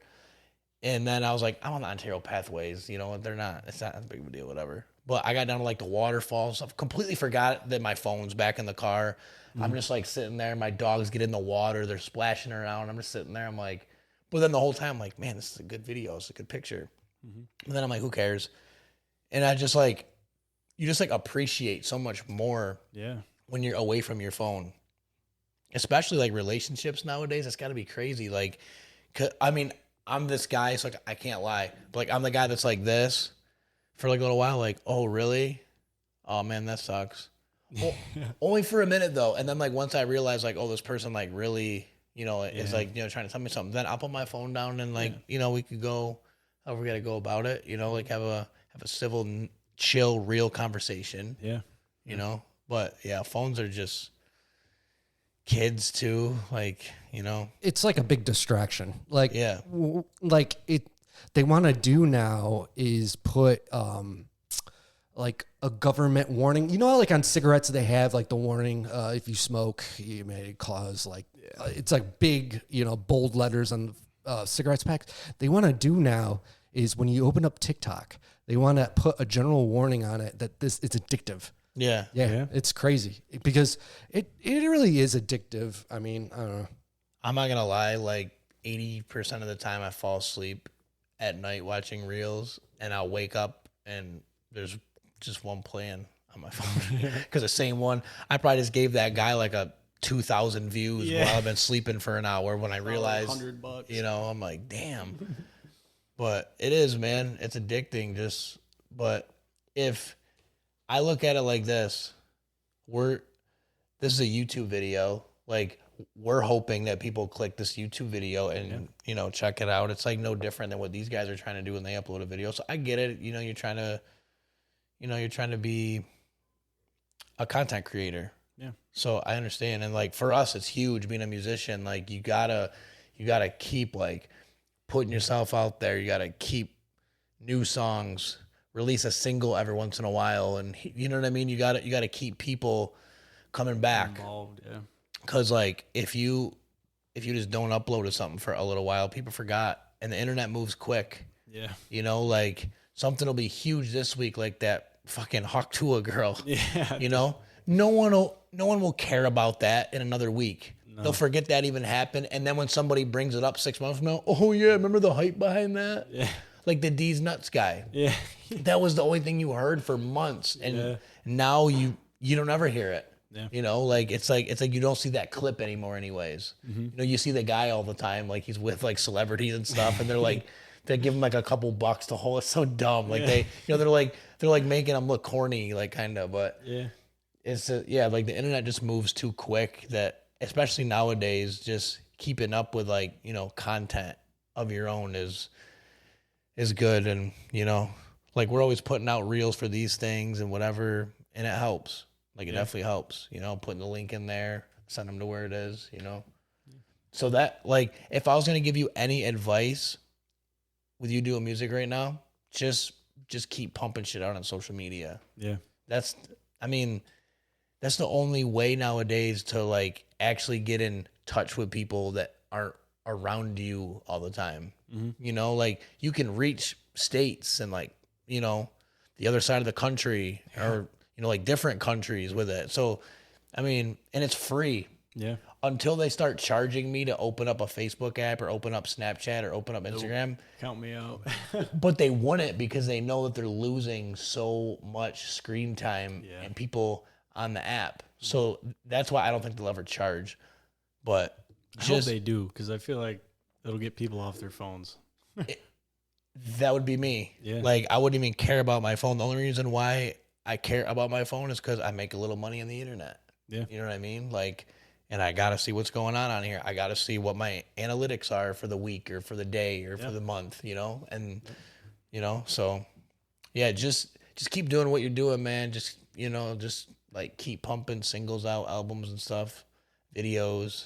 And then I was like, I'm on the Ontario pathways, you know, it's not as big of a deal, whatever. But I got down to like the waterfalls. I completely forgot that my phone's back in the car. I'm just like sitting there. My dogs get in the water. They're splashing around. I'm just sitting there. I'm like, but then the whole time I'm like, man, this is a good video. It's a good picture. And then I'm like, who cares? And I just like, you just like appreciate so much more when you're away from your phone, especially like relationships nowadays. It's got to be crazy. Like, I mean, I'm this guy, so like, I can't lie. But like, I'm the guy that's like this for like a little while. Like, oh, really? Oh, man, that sucks. Well, only for a minute, though. And then like once I realize like, oh, this person like really, you know, is like, you know, trying to tell me something, then I'll put my phone down and like, you know, we could go however we got to go about it, you know, like have a civil, chill, real conversation. You know, but yeah, phones are just kids too, like, you know, it's like a big distraction. Like, like they want to do now is put like a government warning. You know how like on cigarettes they have like the warning, if you smoke you may cause like it's like big, you know, bold letters on cigarettes packs. They want to do now is when you open up TikTok, they want to put a general warning on it that this is addictive. Yeah, it's crazy because it really is addictive. I mean, I don't know. I'm not gonna lie, like 80% of the time I fall asleep at night watching reels, and I'll wake up and there's just one playing on my phone because the same one. I probably just gave that guy like a 2,000 views while I've been sleeping for an hour. When I realized, $100, you know, I'm like, damn. But it is, man. It's addicting. But if I look at it like this, this is a YouTube video. Like, we're hoping that people click this YouTube video and, you know, check it out. It's like no different than what these guys are trying to do when they upload a video. So I get it. You know, you're trying to be a content creator. Yeah. So I understand. And like, for us, it's huge being a musician. Like, you gotta keep like putting yourself out there. You gotta keep new songs, release a single every once in a while. And you know what I mean? You gotta keep people coming back. Involved, yeah. Cause like, if you just don't upload to something for a little while, people forgot, and the internet moves quick. Yeah. You know, like something will be huge this week, like that fucking Hawk Tua girl. Yeah. You know, no one will care about that in another week. No. They'll forget that even happened. And then when somebody brings it up 6 months from now, oh yeah, remember the hype behind that? Yeah. Like the D's Nuts guy. Yeah. That was the only thing you heard for months. And now you don't ever hear it. Yeah. You know, like it's like you don't see that clip anymore anyways. Mm-hmm. You know, you see the guy all the time, like he's with like celebrities and stuff, and they're like, they give him like a couple bucks to hold. It's so dumb. Like they, you know, they're like making him look corny, like kind of, but it's like the internet just moves too quick that, especially nowadays, just keeping up with like, you know, content of your own is good. And, you know, like we're always putting out reels for these things and whatever, and it helps. Like, it definitely helps, you know, putting the link in there, send them to where it is, you know. So that, like, if I was going to give you any advice with you doing music right now, just keep pumping shit out on social media. Yeah. That's the only way nowadays to, like, actually get in touch with people that aren't around you all the time. Mm-hmm. You know, like, you can reach states and, like, you know, the other side of the country or, you know, like different countries with it. So, I mean, and it's free. Yeah. Until they start charging me to open up a Facebook app or open up Snapchat or open up Instagram. Count me out. But they wouldn't, because they know that they're losing so much screen time and people on the app. So that's why I don't think they'll ever charge. But I hope they do, because I feel like it'll get people off their phones. That would be me. Yeah. Like, I wouldn't even care about my phone. The only reason why I care about my phone is because I make a little money on the internet. Yeah. You know what I mean? Like, and I got to see what's going on here. I got to see what my analytics are for the week or for the day or for the month, you know? And, you know, so Yeah, just keep doing what you're doing, man. Just, just like keep pumping singles out, albums and stuff, videos.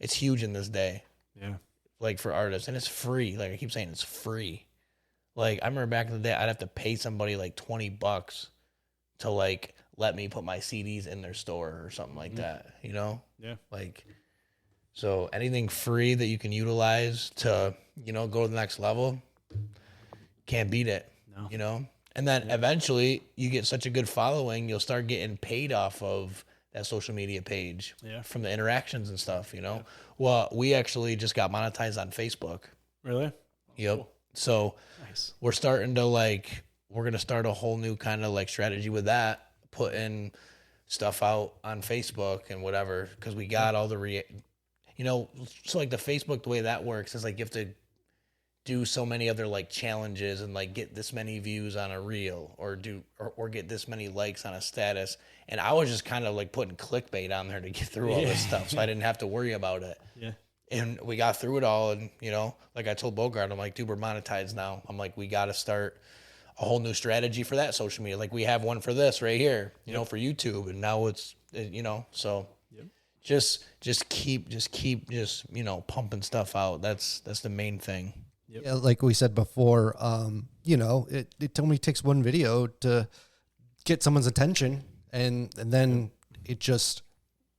It's huge in this day. Yeah. Like for artists, and it's free. Like I keep saying, it's free. Like I remember back in the day, I'd have to pay somebody like $20 to like let me put my CDs in their store or something like that. Yeah. Like, so anything free that you can utilize to, go to the next level, can't beat it. No. And then eventually you get such a good following, you'll start getting paid off of that social media page from the interactions and stuff, Yeah. Well, we actually just got monetized on Facebook. Really? Yep. Cool. So nice. We're starting to we're going to start a whole new kind of like strategy with that, putting stuff out on Facebook and whatever. Cause we got all the, so like the Facebook, the way that works is like, you have to do so many other like challenges and like get this many views on a reel or get this many likes on a status. And I was just kind of like putting clickbait on there to get through all this stuff. So I didn't have to worry about it. Yeah. And we got through it all. And, like I told Bogart, I'm like, dude, we're monetized now. I'm like, we got to start a whole new strategy for that social media. Like we have one for this right here, for YouTube. And now it's, so just keep pumping stuff out. That's the main thing. Yep. Yeah, like we said before, it only takes one video to get someone's attention, and then it just,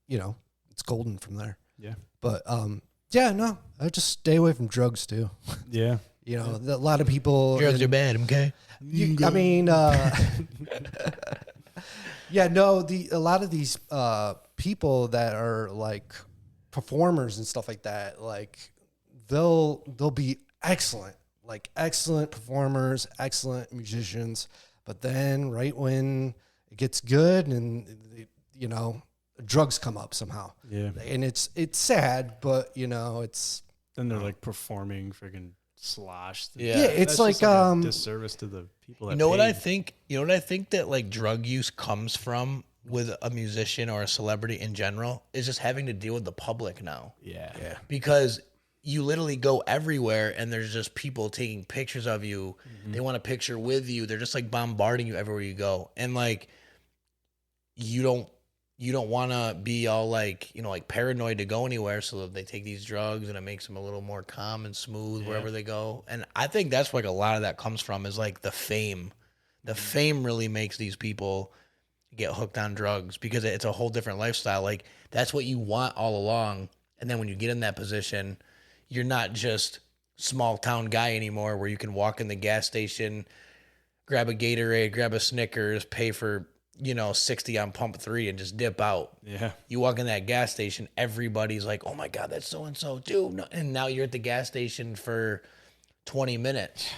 it's golden from there. Yeah. But no, I just stay away from drugs too. Yeah. A lot of people. Drugs are bad, okay? I mean, yeah, no, a lot of these people that are like performers and stuff like that, like they'll be excellent performers, excellent musicians, but then right when it gets good and drugs come up somehow. Yeah. And it's sad, but it's then they're like performing freaking sloshed. Yeah, it's like a disservice to the people that what I think that like drug use comes from with a musician or a celebrity in general is just having to deal with the public now. Yeah. Because you literally go everywhere and there's just people taking pictures of you. Mm-hmm. They want a picture with you. They're just like bombarding you everywhere you go. And like, you don't want to be all like, like paranoid to go anywhere. So they take these drugs and it makes them a little more calm and smooth wherever they go. And I think that's where like a lot of that comes from is like the fame. The fame really makes these people get hooked on drugs because it's a whole different lifestyle. Like that's what you want all along. And then when you get in that position, you're not just small town guy anymore where you can walk in the gas station, grab a Gatorade, grab a Snickers, pay for, 60 on pump 3 and just dip out. Yeah. You walk in that gas station, everybody's like, oh my God, that's so-and-so, dude. No. And now you're at the gas station for 20 minutes,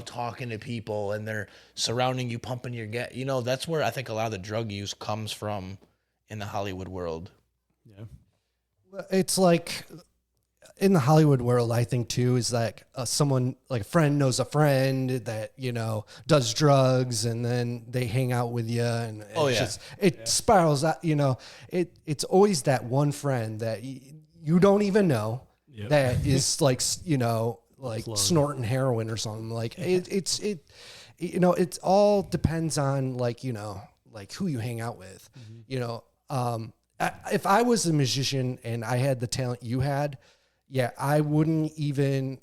talking to people and they're surrounding you, pumping your gas. That's where I think a lot of the drug use comes from in the Hollywood world. Yeah. It's like in the Hollywood world, I think too, is like someone like a friend knows a friend that, does drugs and then they hang out with you and it spirals out, it's always that one friend that you don't even know that is like, like snorting heroin or something like it all depends on like, like who you hang out with, if I was a musician and I had the talent you had, I wouldn't even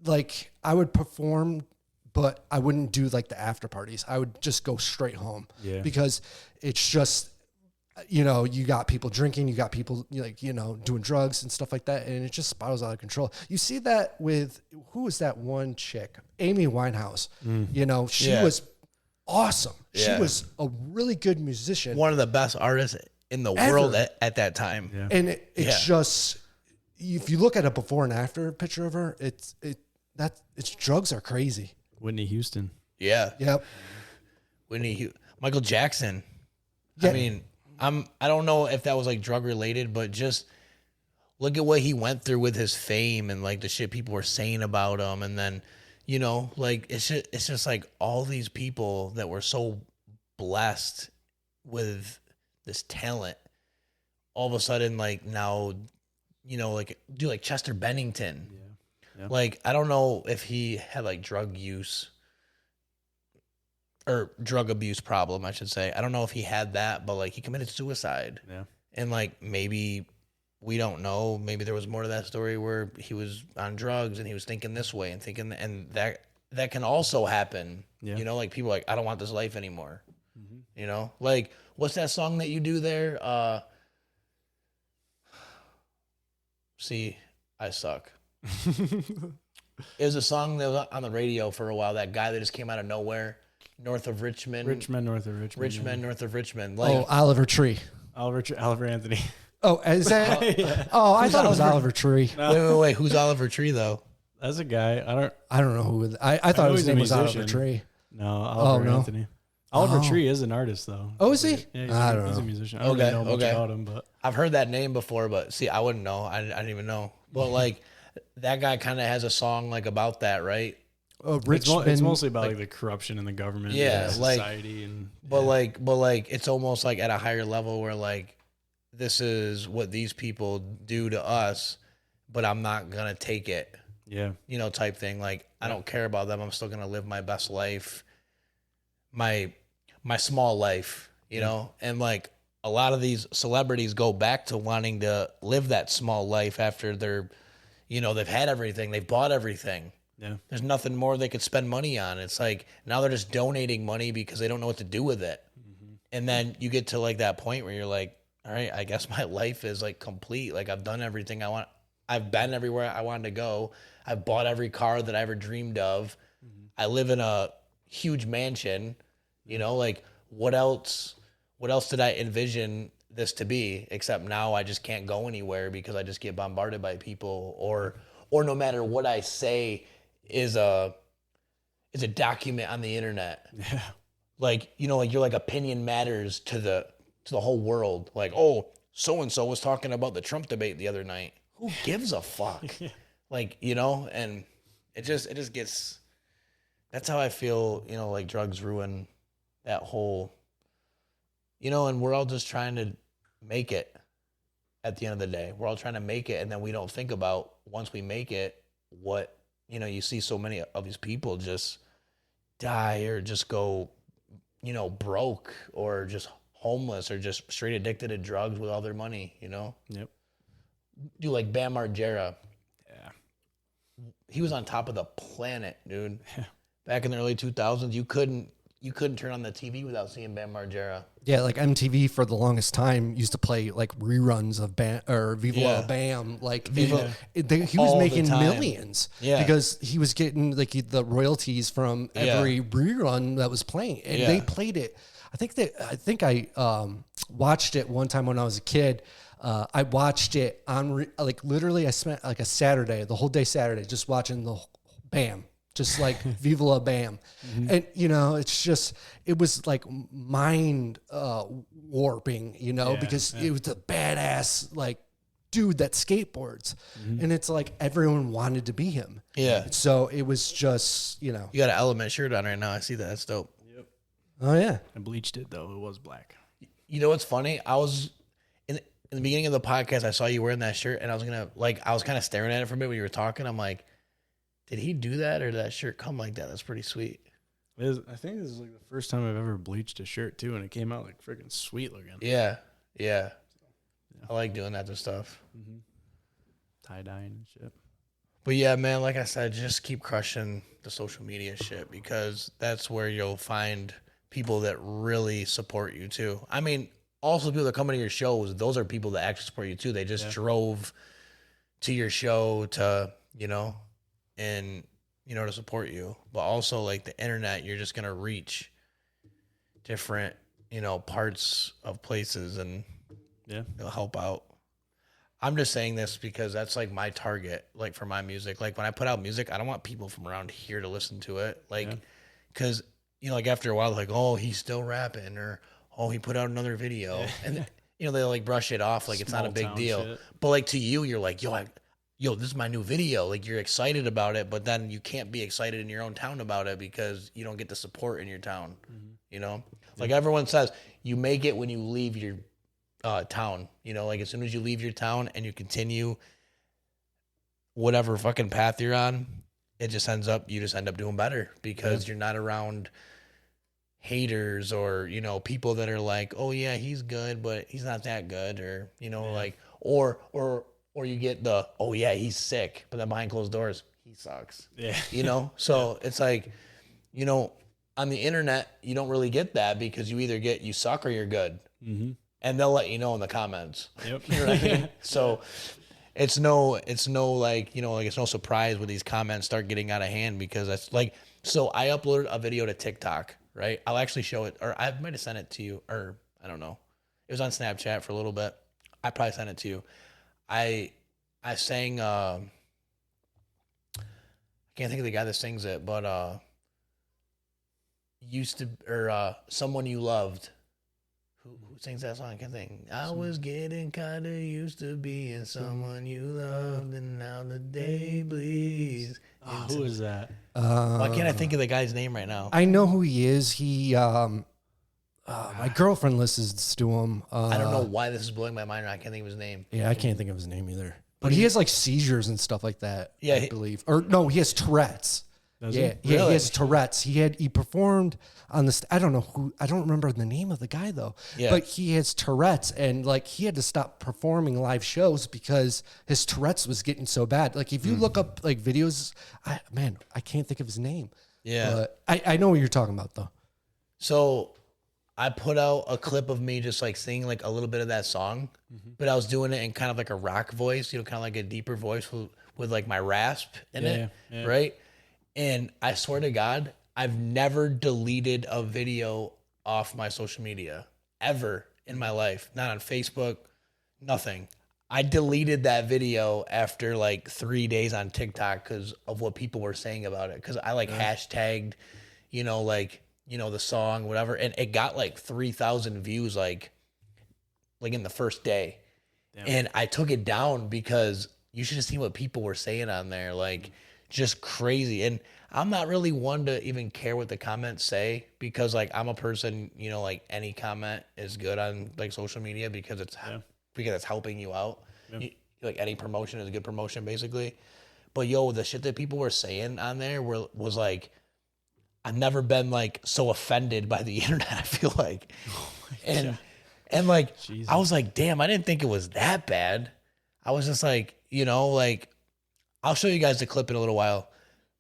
I would perform, but I wouldn't do like the after parties. I would just go straight home because it's just, you got people drinking, you got people like, doing drugs and stuff like that. And it just spirals out of control. You see that with, who was that one chick? Amy Winehouse, she was awesome. She was a really good musician. One of the best artists in the world at that time. Yeah. And it's just, if you look at a before and after picture of her, it's drugs are crazy. Whitney Houston. Yeah. Yep. Michael Jackson. Yeah. I mean, I don't know if that was like drug related, but just look at what he went through with his fame and like the shit people were saying about him. And then, like it's just like all these people that were so blessed with this talent, all of a sudden, like now, like do like Chester Bennington. Yeah. Yeah. Like, I don't know if he had like drug use or drug abuse problem, I should say. I don't know if he had that, but like he committed suicide. Yeah. And like maybe we don't know. Maybe there was more to that story where he was on drugs and he was thinking this way and thinking, and that can also happen. Yeah. You know, like people are like, I don't want this life anymore. You know, like what's that song that you do there? See, I suck. It was a song that was on the radio for a while. That guy that just came out of nowhere, north of Richmond. North of Richmond. Richmond, north of Richmond. Like, Oliver Tree. Oliver Anthony. Oh, is that? Yeah. Oh, I thought it was Oliver Tree. No. wait. Who's Oliver Tree though? That's a guy. I don't know who. I thought his name was Oliver Tree. No, Oliver Anthony. Oliver Tree is an artist though. Oh, is he? Yeah, he's a musician. I don't really know much about him, but I've heard that name before, but see, I wouldn't know. I didn't even know. But like, that guy kind of has a song like about that, right? Richmond. It's mostly about like the corruption in the government, yeah, and society, and but it's almost like at a higher level where like this is what these people do to us, but I'm not gonna take it. Yeah, you know, type thing. Like I don't care about them. I'm still gonna live my best life, my small life, you know, and like a lot of these celebrities go back to wanting to live that small life after they're, you know, they've had everything, they've bought everything. Yeah. There's nothing more they could spend money on. It's like now they're just donating money because they don't know what to do with it. And then you get to like that point where you're like, all right, I guess my life is like complete. Like I've done everything I want. I've been everywhere I wanted to go. I've bought every car that I ever dreamed of. I live in a huge mansion, you know, like what else did I envision this to be, except now I just can't go anywhere because I just get bombarded by people, or no matter what I say is a document on the internet. Yeah. Like, you know, like your like opinion matters to the whole world. Like, oh, so and so was talking about the Trump debate the other night. Who gives a fuck? Like, you know, and it just gets. That's how I feel. You know, like drugs ruin that whole. You know, and we're all just trying to make it. At the end of the day, we're all trying to make it, and then we don't think about once we make it, what, you know, you see so many of these people just die or just go, you know, broke or just homeless or just straight addicted to drugs with all their money, you know? Yep. Dude, like Bam Margera. Yeah. He was on top of the planet, dude. Yeah. Back in the early 2000s, you couldn't turn on the TV without seeing Bam Margera. Yeah, like MTV for the longest time used to play like reruns of Viva La Bam. Like he was making millions because he was getting like the royalties from every rerun that was playing, and they played it. I think I watched it one time when I was a kid. I watched it on like literally I spent like a Saturday, the whole day Saturday, just watching the Bam. Just like Viva La Bam. And, you know, it was like mind warping, you know, because it was the badass, like, dude that skateboards. And it's like everyone wanted to be him. Yeah. So it was just, you know. You got an Element shirt on right now. I see that. That's dope. Yep. Oh, yeah. I bleached it, though. It was black. You know what's funny? I was in the beginning of the podcast, I saw you wearing that shirt, and I was kind of staring at it for a bit when you were talking. I'm like, did he do that, or did that shirt come like that? That's pretty sweet. I think this is like the first time I've ever bleached a shirt too, and it came out like freaking sweet looking. Yeah. I like doing that to stuff. Tie dyeing and shit. But yeah, man, like I said, just keep crushing the social media shit, because that's where you'll find people that really support you too. I mean, also people that come into your shows, those are people that actually support you too. They just drove to your show to, you know, and, you know, to support you. But also, like, the internet, you're just going to reach different, you know, parts of places, and it'll help out. I'm just saying this because that's, like, my target, like, for my music. Like, when I put out music, I don't want people from around here to listen to it. Like, because, you know, like, after a while, like, oh, he's still rapping, or, oh, he put out another video. Yeah. And, you know, they, like, brush it off like it's not a big deal. Shit. But, like, to you, you're like, yo, this is my new video. Like, you're excited about it, but then you can't be excited in your own town about it because you don't get the support in your town. You know, like everyone says, you make it when you leave your town. You know, like as soon as you leave your town and you continue whatever fucking path you're on, you just end up doing better because you're not around haters or, you know, people that are like, oh yeah, he's good, but he's not that good. Or, you know, like, or you get the, oh yeah, he's sick, but then behind closed doors, he sucks. Yeah. You know? So it's like, you know, on the internet, you don't really get that because you either get you suck or you're good. Mm-hmm. And they'll let you know in the comments. Yep. You know what I mean? So it's no like, you know, like it's no surprise when these comments start getting out of hand because that's like, so I uploaded a video to TikTok, right? I'll actually show it, or I might have sent it to you, or I don't know. It was on Snapchat for a little bit. I probably sent it to you. I sang, I can't think of the guy that sings it, but used to, or Someone You Loved. Who sings that song? I can't think. I was getting kind of used to being someone you loved, and now the day bleeds. Who is that? Why can't I think of the guy's name right now? I know who he is. He, my girlfriend listens to him. I don't know why this is blowing my mind. I can't think of his name. Yeah, I can't think of his name either. But he has like seizures and stuff like that. Yeah, I believe. Or no, he has Tourette's. Does Yeah, he? he Really? has Tourette's. He performed on this. I don't know who. I don't remember the name of the guy though. Yeah. But he has Tourette's, and like he had to stop performing live shows because his Tourette's was getting so bad. Like if you look up like videos, I can't think of his name. Yeah. But I know what you're talking about though. So I put out a clip of me just like singing like a little bit of that song, but I was doing it in kind of like a rock voice, you know, kind of like a deeper voice with like my rasp in it, right? And I swear to God, I've never deleted a video off my social media ever in my life. Not on Facebook, nothing. I deleted that video after like 3 days on TikTok because of what people were saying about it. Because I like hashtagged, you know, like, you know, the song, whatever. And it got like 3,000 views like in the first day. Damn. And I took it down because you should have seen what people were saying on there. Like, just crazy. And I'm not really one to even care what the comments say because like I'm a person, you know, like any comment is good on like social media because it's helping you out. Like any promotion is a good promotion basically. But yo, the shit that people were saying on there was like, I've never been like so offended by the internet, I feel like. And like, Jesus. I was like, damn, I didn't think it was that bad. I was just like, you know, like, I'll show you guys the clip in a little while,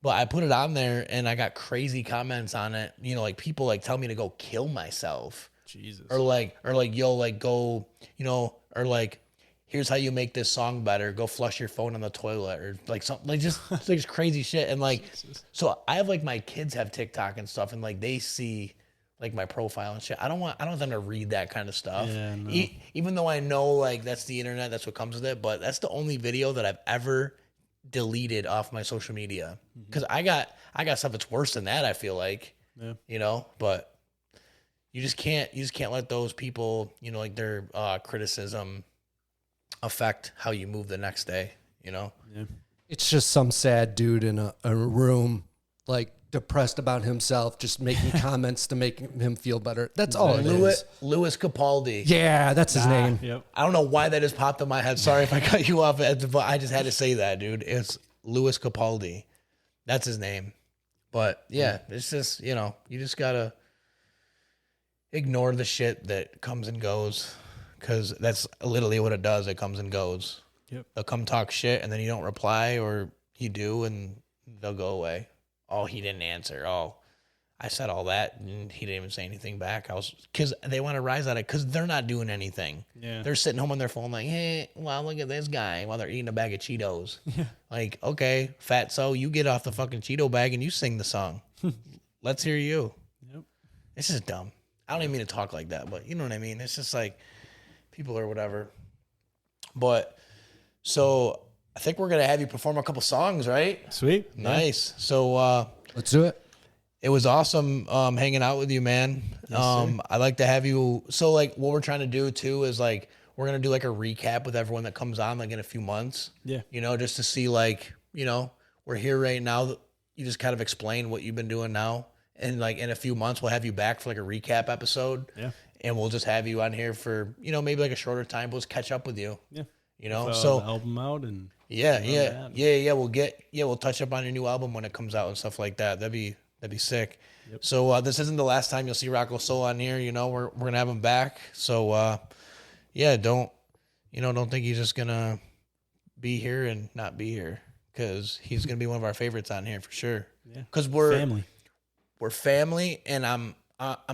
but I put it on there and I got crazy comments on it. You know, like people like tell me to go kill myself. Jesus. Or like, yo, like go, you know, or like, here's how you make this song better. Go flush your phone on the toilet or like something like just like crazy shit. And like, so I have like my kids have TikTok and stuff and like they see like my profile and shit. I don't want them to read that kind of stuff. Yeah, no. Even though I know like that's the internet, that's what comes with it. But that's the only video that I've ever deleted off my social media because I got stuff that's worse than that. I feel like, you know, but you just can't let those people, you know, like their criticism affect how you move the next day, you know? Yeah. It's just some sad dude in a room, like depressed about himself, just making comments to make him feel better. That's all it is. Louis Capaldi. Yeah, that's his name. Yep. I don't know why that just popped in my head. Sorry if I cut you off, but I just had to say that, dude. It's Louis Capaldi. That's his name. But yeah, it's just, you know, you just gotta ignore the shit that comes and goes because that's literally what it does. It comes and goes. Yep. They'll come talk shit and then you don't reply or you do and they'll go away. Oh, he didn't answer. Oh, I said all that and he didn't even say anything back. Because they want to rise at it because they're not doing anything. Yeah. They're sitting home on their phone like, hey, well, look at this guy while they're eating a bag of Cheetos. Yeah. Like, okay, fatso, you get off the fucking Cheeto bag and you sing the song. Let's hear you. Yep. This is dumb. I don't even mean to talk like that, but you know what I mean? It's just like people or whatever. But so I think we're going to have you perform a couple songs, right? Sweet. Nice. So Let's do it. It was awesome hanging out with you, man. Yes, I'd like to have you. So like what we're trying to do too is like, we're going to do like a recap with everyone that comes on like in a few months. Yeah. You know, just to see like, you know, we're here right now. You just kind of explain what you've been doing now. And like in a few months, we'll have you back for like a recap episode. Yeah. And we'll just have you on here for, you know, maybe like a shorter time. We'll just catch up with you. Yeah. you know. So the album out and we'll touch up on your new album when it comes out and stuff like that. That'd be sick. Yep. So this isn't the last time you'll see Rocco Sole on here. You know, we're gonna have him back. So don't think he's just gonna be here and not be here, because he's gonna be one of our favorites on here for sure. Yeah, because we're family, and I'm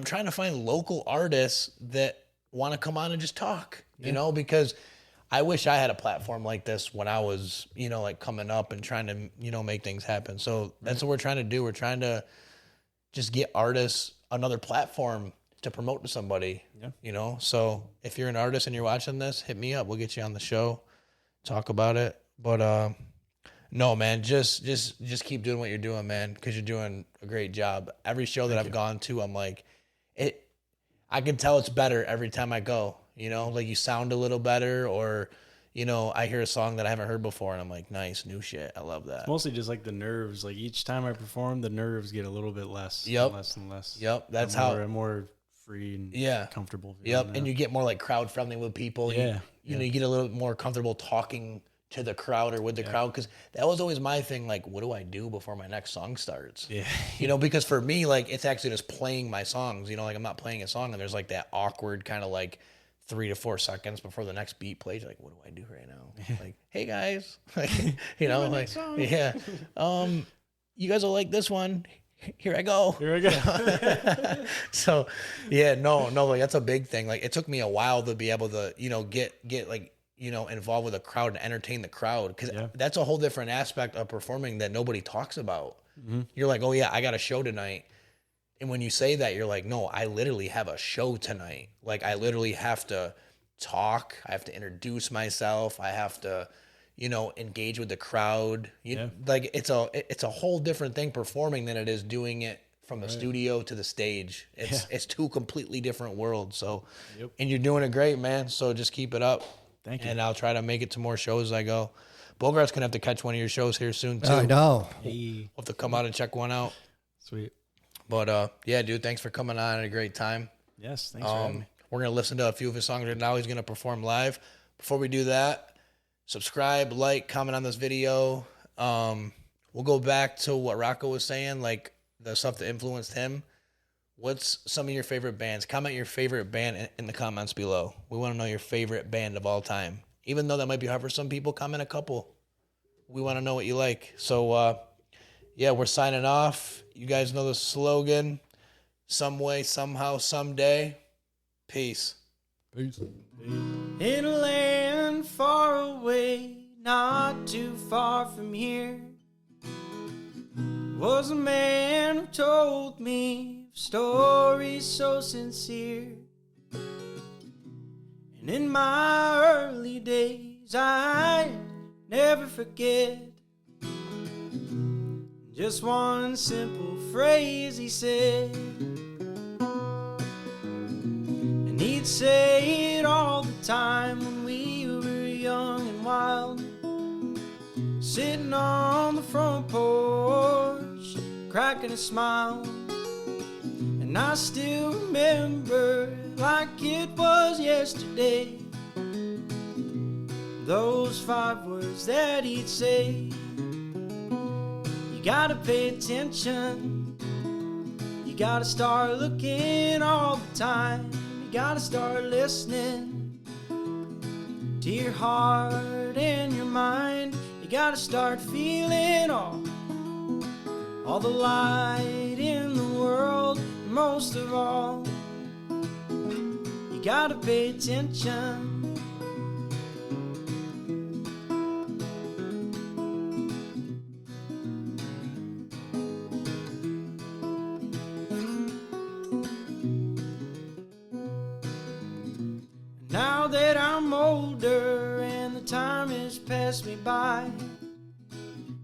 trying to find local artists that want to come on and just talk. You know, because I wish I had a platform like this when I was, like coming up and trying to, make things happen. So that's what we're trying to do. We're trying to just get artists another platform to promote to somebody, So if you're an artist and you're watching this, hit me up. We'll get you on the show, talk about it. But no, man, just keep doing what you're doing, man, because you're doing a great job. Every show that I've gone to, I'm like, I can tell it's better every time I go. Like you sound a little better, or, I hear a song that I haven't heard before and I'm like, nice, new shit. I love that. It's mostly just like the nerves. Like each time I perform, the nerves get a little bit less. Yep. Less and less. Yep. That's I'm more free and comfortable. Yep. And you get more like crowd friendly with people. Yeah. You get a little more comfortable talking to the crowd or with the crowd. Cause that was always my thing. Like, what do I do before my next song starts? Yeah. Because for me, like, it's actually just playing my songs, like I'm not playing a song and there's like that awkward kind of like 3 to 4 seconds before the next beat plays. You're like, what do I do right now? Like, hey guys, like, you guys will like this one. Here I go. So like that's a big thing. Like it took me a while to be able to, get like, involved with a crowd and entertain the crowd. Cause that's a whole different aspect of performing that nobody talks about. Mm-hmm. You're like, oh yeah, I got a show tonight. And when you say that, you're like, no, I literally have a show tonight. Like I literally have to talk. I have to introduce myself. I have to, engage with the crowd. Like it's a whole different thing performing than it is doing it from the studio to the stage. It's two completely different worlds. So, and you're doing it great, man. So just keep it up. Thank you. And I'll try to make it to more shows as I go. Bogart's gonna have to catch one of your shows here soon too. I know. We'll have to come out and check one out. Sweet. But yeah, dude, thanks for coming on. I had a great time. Yes, thanks for having me. We're gonna listen to a few of his songs right now. He's gonna perform live. Before we do that, subscribe, like, comment on this video. We'll go back to what Rocco was saying, like the stuff that influenced him. What's some of your favorite bands? Comment your favorite band in the comments below. We want to know your favorite band of all time. Even though that might be hard for some people, comment a couple. We want to know what you like. So, yeah, we're signing off. You guys know the slogan. Some way, somehow, someday. Peace. Peace. In a land far away, not too far from here, was a man who told me stories so sincere. And in my early days, I never forget just one simple phrase he said. And he'd say it all the time when we were young and wild, sitting on the front porch, cracking a smile. And I still remember like it was yesterday, those 5 words that he'd say. You gotta pay attention, you gotta start looking all the time, you gotta start listening to your heart and your mind. You gotta start feeling all the light in the world. And most of all, you gotta pay attention. Now that I'm older and the time has passed me by, I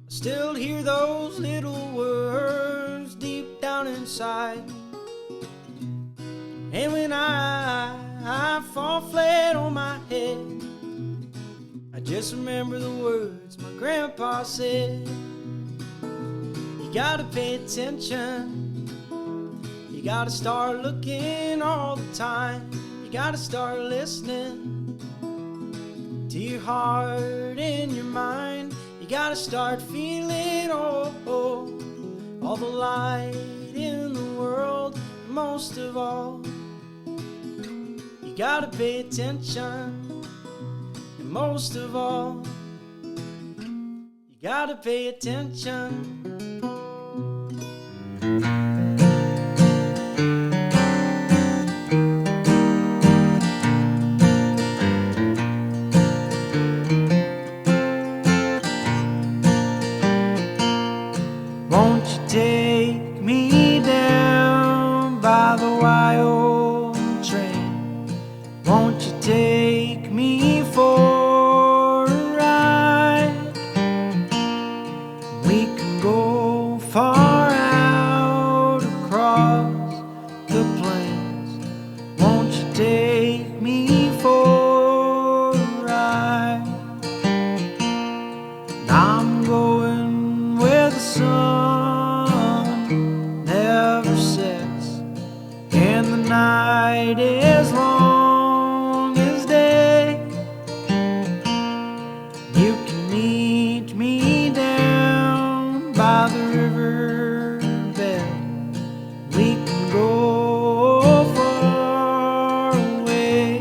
still hear those little words deep down inside. And when I fall flat on my head, I just remember the words my grandpa said. You gotta pay attention, you gotta start looking all the time, you gotta start listening to to your heart and your mind. You gotta start feeling all the light in the world. And most of all, you gotta pay attention. And most of all, you gotta pay attention. Won't you take me down by the wild train? Won't you take me for a ride? We can go far out across the plains. Won't you take me for a ride? I'm going where the sun never sets and the night is long as day. You can meet me down by the riverbed. We can go far away.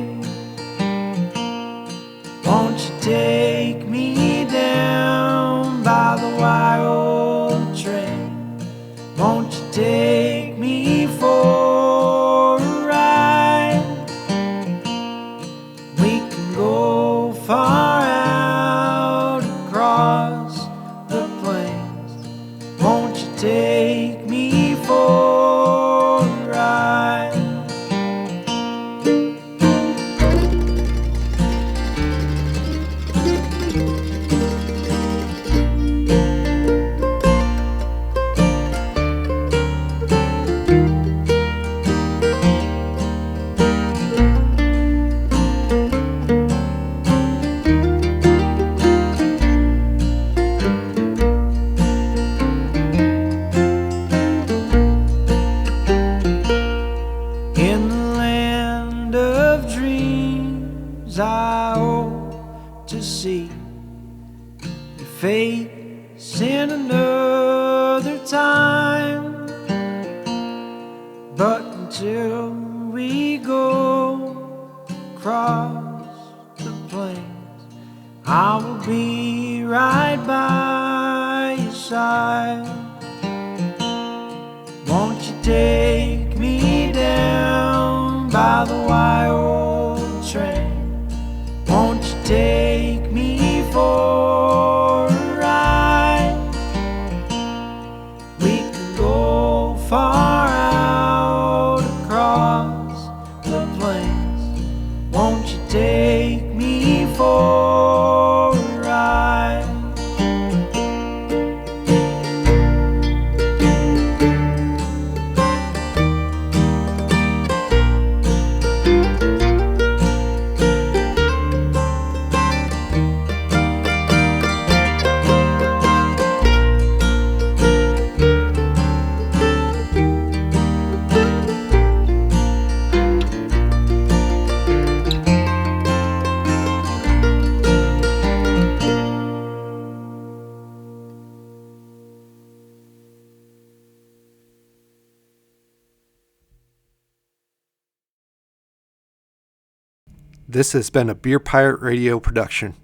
Won't you take me down by the wild train? Won't you take me for a ride? We can go far out across the plains. Won't you take me for a ride? In the land of dreams, I hope to see your face in another time. But until we go across the plains, I will be right by your side. Won't you take me down by the wild train? Won't you take me for a ride? We can go far out across the plains. Won't you take me for a ride? This has been a Beer Pirate Radio production.